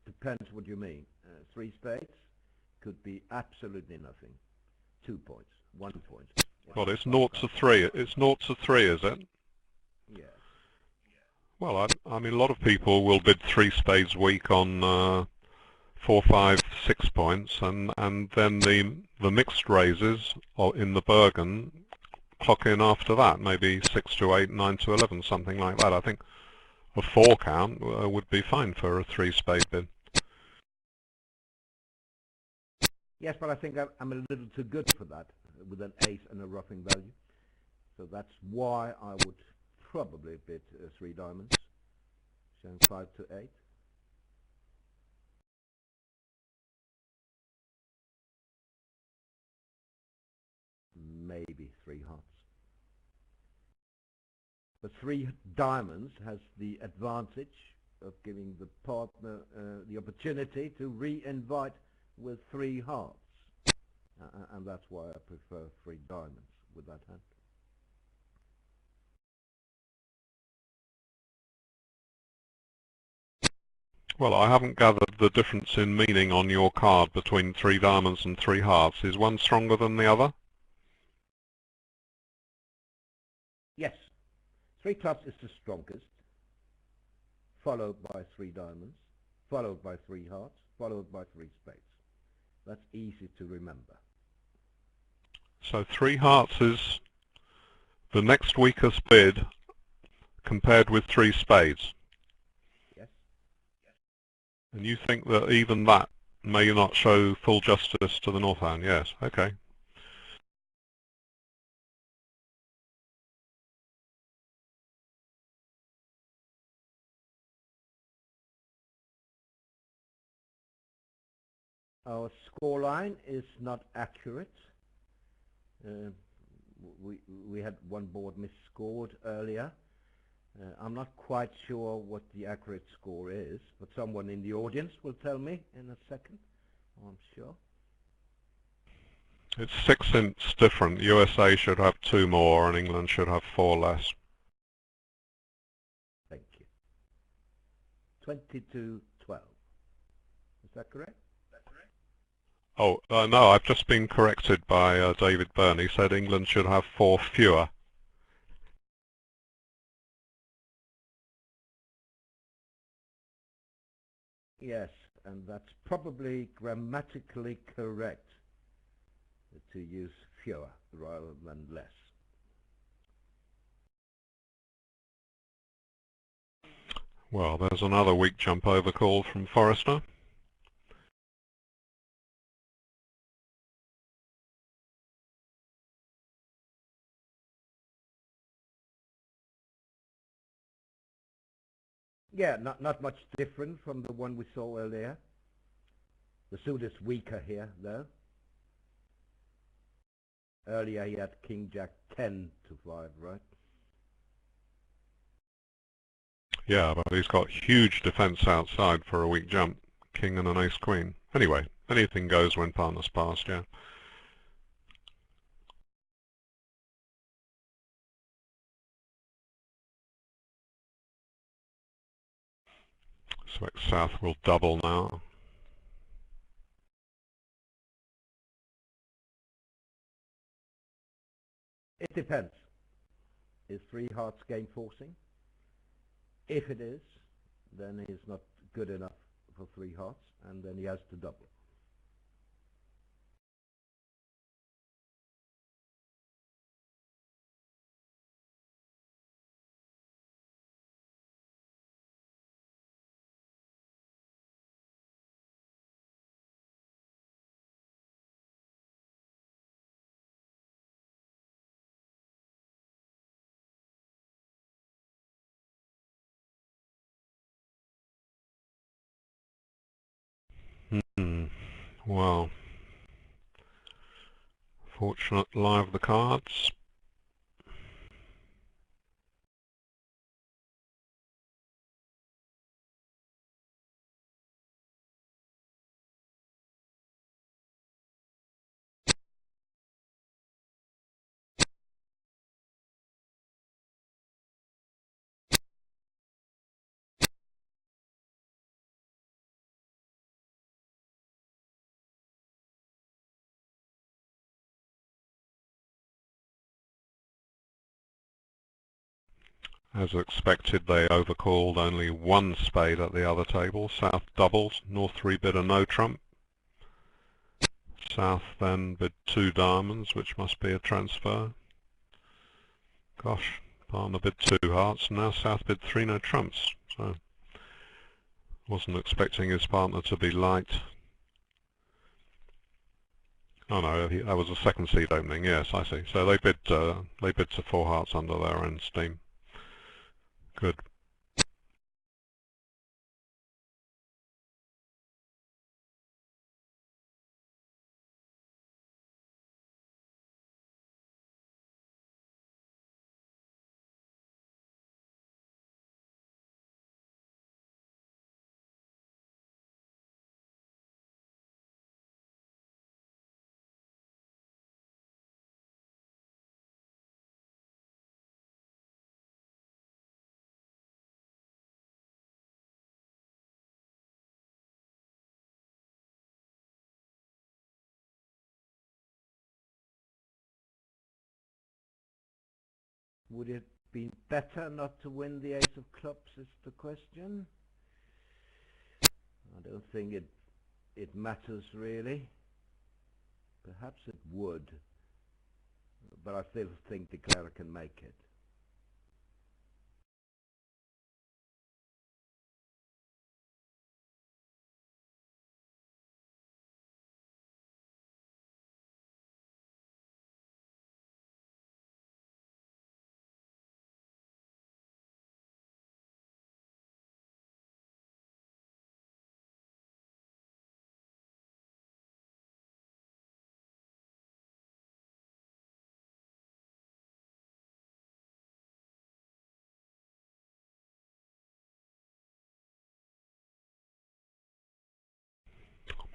Depends what you mean. 3 spades could be absolutely nothing. 2 points, 1 point. Well, it's 0 to 3. It's 0 to 3, is it? Yes. Well, I mean, a lot of people will bid 3 spades weak on 4, 5, 6 points, and then the mixed raises in the Bergen clock in after that, maybe 6 to 8, 9 to 11, something like that. I think a 4 count would be fine for a 3 spade bid. Yes, but I think I'm a little too good for that with an ace and a roughing value. So that's why I would probably bid 3 diamonds, showing 5 to 8. Maybe 3 hearts. But 3 diamonds has the advantage of giving the partner the opportunity to re-invite with 3 hearts. And that's why I prefer 3 diamonds with that hand. Well, I haven't gathered the difference in meaning on your card between 3 diamonds and 3 hearts. Is one stronger than the other? Yes. 3 clubs is the strongest, followed by 3 diamonds, followed by 3 hearts, followed by 3 spades. That's easy to remember. So 3 hearts is the next weakest bid compared with 3 spades. Yes. And you think that even that may not show full justice to the North hand? Yes, okay. Our scoreline is not accurate. We had one board misscored earlier. I'm not quite sure what the accurate score is, but someone in the audience will tell me in a second, I'm sure. It's 6 cents different. USA should have 2 more and England should have 4 less. Thank you. 22.12. Is that correct? Oh, no, I've just been corrected by David Byrne. He said England should have 4 fewer. Yes, and that's probably grammatically correct to use fewer rather than less. Well, there's another weak jump over call from Forrester. Yeah, not much different from the one we saw earlier. The suit is weaker here, though. Earlier he had King Jack 10 to 5, right? Yeah, but he's got huge defence outside for a weak jump. King and an ace queen. Anyway, anything goes when partners passed, yeah. So South will double now. It depends. Is 3 hearts game forcing? If it is, then he's not good enough for 3 hearts, and then he has to double. Well, fortunate lie of the cards. As expected, they overcalled only 1 spade at the other table. South doubled. North 3 bid a no trump. South then bid 2 diamonds, which must be a transfer. Gosh, partner bid 2 hearts, and now South bid 3 no trumps. So, wasn't expecting his partner to be light. Oh no, that was a second seed opening. Yes, I see. So they bid to 4 hearts under their own steam. Good. Would it be better not to win the ace of clubs is the question. I don't think it matters really. Perhaps it would, but I still think Declarer can make it.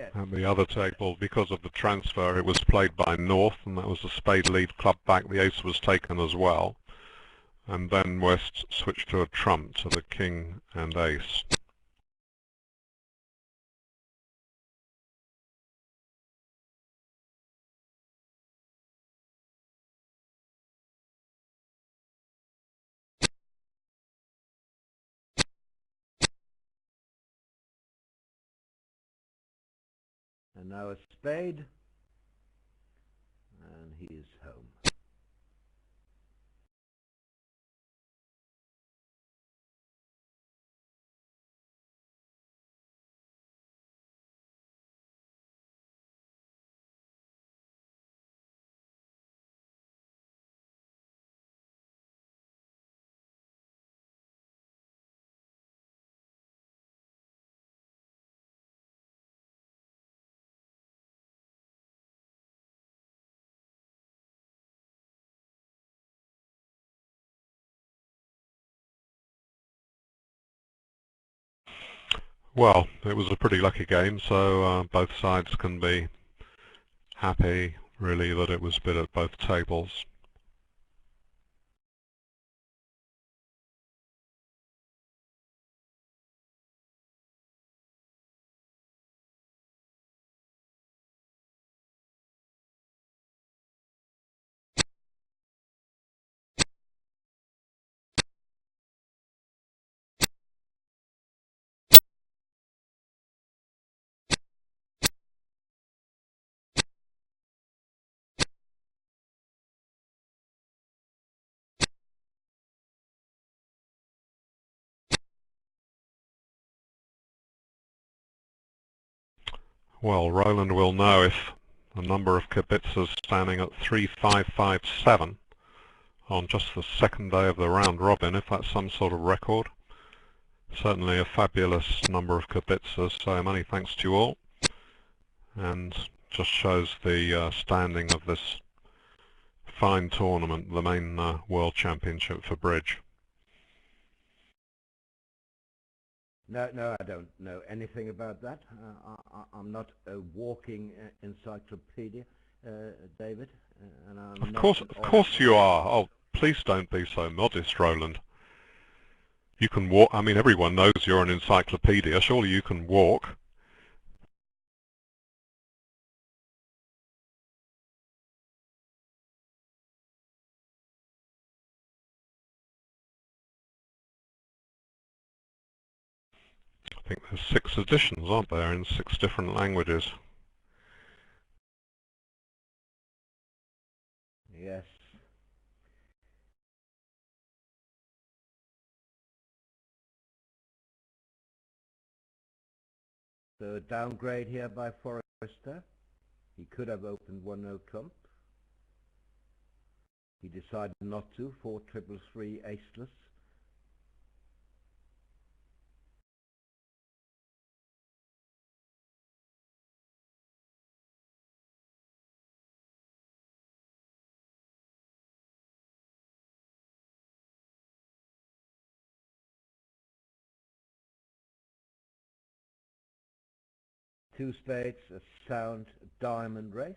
At the other table, because of the transfer, it was played by North, and that was a spade lead club back. The ace was taken as well, and then West switched to a trump to the king and ace. And now a spade, and he is home. Well, it was a pretty lucky game, so both sides can be happy, really, that it was bid at both tables. Well, Roland will know if the number of kibitzers standing at 3,557 on just the second day of the round robin, if that's some sort of record. Certainly a fabulous number of kibitzers, so many thanks to you all, and just shows the standing of this fine tournament, the main World Championship for bridge. No, I don't know anything about that. I'm not a walking encyclopedia, David. And I'm Of course you are. Oh, please don't be so modest, Roland. You can walk. I mean, everyone knows you're an encyclopedia. Surely you can walk. I think there's 6 editions, aren't there, in 6 different languages. Yes. So downgrade here by Forrester. He could have opened 1-0 trump. He decided not to, 4-3-3 aceless. Two spades, a sound diamond race.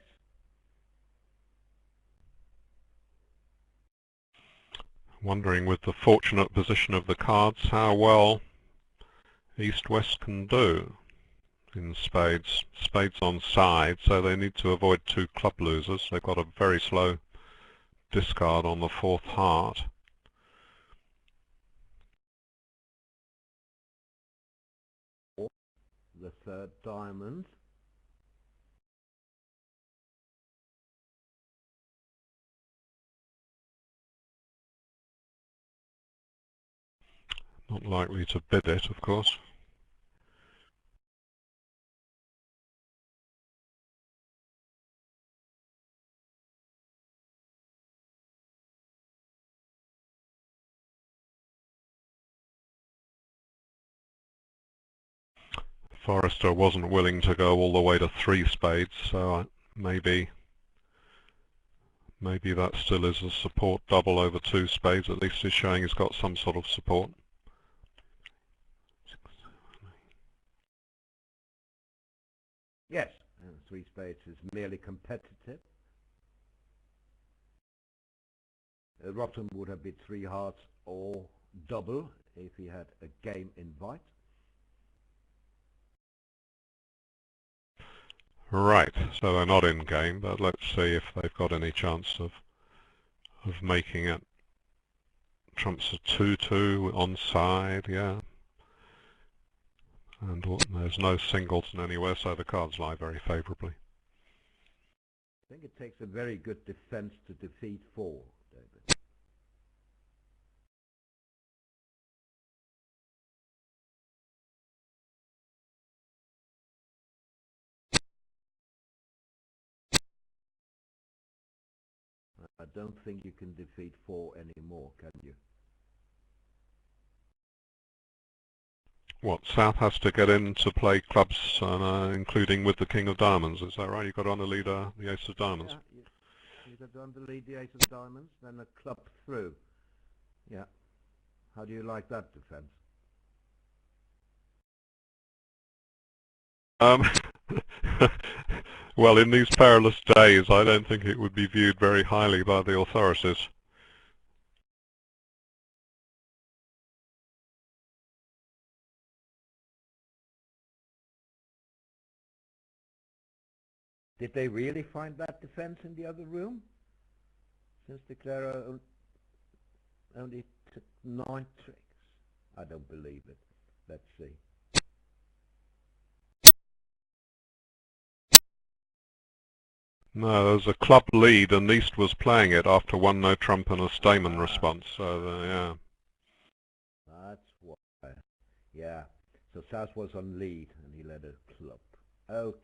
Wondering, with the fortunate position of the cards, how well East-West can do in spades. Spades on side, so they need to avoid 2 club losers. They've got a very slow discard on the 4th heart. The 3rd diamond. Not likely to bid it, of course. Forrester wasn't willing to go all the way to 3 spades, so maybe that still is a support double over 2 spades. At least he's showing he's got some sort of support. Yes, three spades is merely competitive. Robson would have bid three hearts or double if he had a game invite. Right, so they're not in game, but let's see if they've got any chance of making it. Trumps a 2-2 onside, yeah. And there's no singleton anywhere, so the cards lie very favourably. I think it takes a very good defence to defeat four, David. I don't think you can defeat four anymore, can you? What, South has to get in to play clubs, including with the King of Diamonds, is that right? You've got to underlead the Ace of Diamonds. Yeah, you've got to underlead the Ace of Diamonds, then a club through. Yeah. How do you like that defence? Well, in these perilous days, I don't think it would be viewed very highly by the authorities. Did they really find that defence in the other room? Since Declaro only took 9 tricks. I don't believe it. Let's see. No, there was a club lead, and East was playing it after one no trump and a Stayman response. So, yeah. That's why. Yeah. So South was on lead, and he led a club. Okay.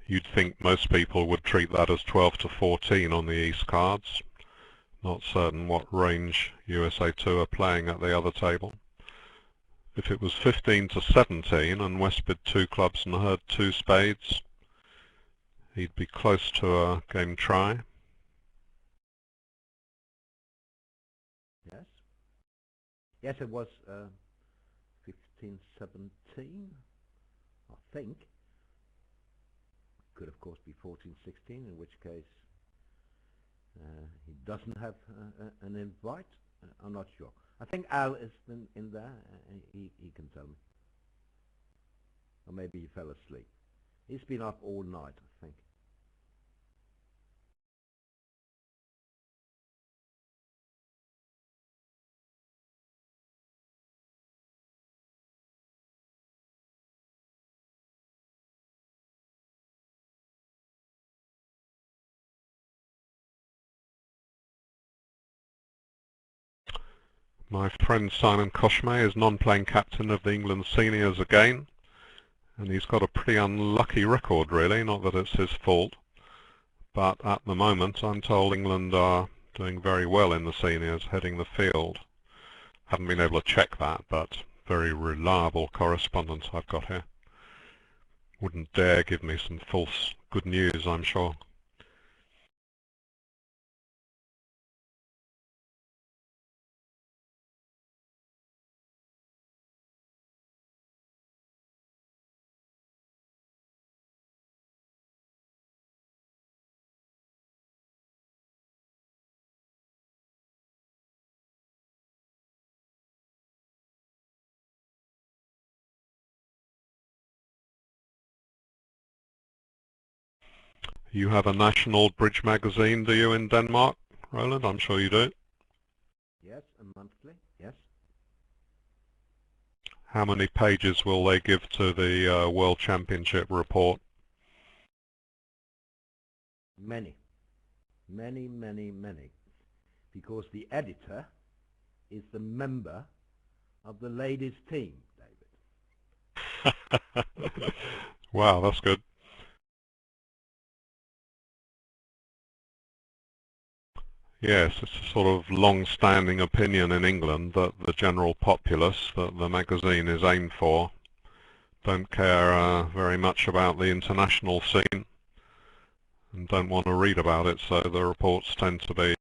You'd think most people would treat that as 12 to 14 on the East cards. Not certain what range USA2 are playing at the other table. If it was 15 to 17 and West bid 2 clubs and heard 2 spades, he'd be close to a game try. Yes. Yes, it was 15-17, I think. Could of course be 14-16, in which case he doesn't have an invite. I'm not sure. I think Al is in there. He can tell me. Or maybe he fell asleep. He's been up all night, I think. My friend Simon Koshme is non-playing captain of the England seniors again, and he's got a pretty unlucky record really, not that it's his fault, but at the moment I'm told England are doing very well in the seniors, heading the field. Haven't been able to check that, but very reliable correspondence I've got here. Wouldn't dare give me some false good news, I'm sure. You have a national bridge magazine, do you, in Denmark, Roland? I'm sure you do. Yes, a monthly, yes. How many pages will they give to the World Championship report? Many. Many, many, many. Because the editor is the member of the ladies' team, David. Wow, that's good. Yes, it's a sort of long-standing opinion in England that the general populace that the magazine is aimed for don't care very much about the international scene and don't want to read about it, so the reports tend to be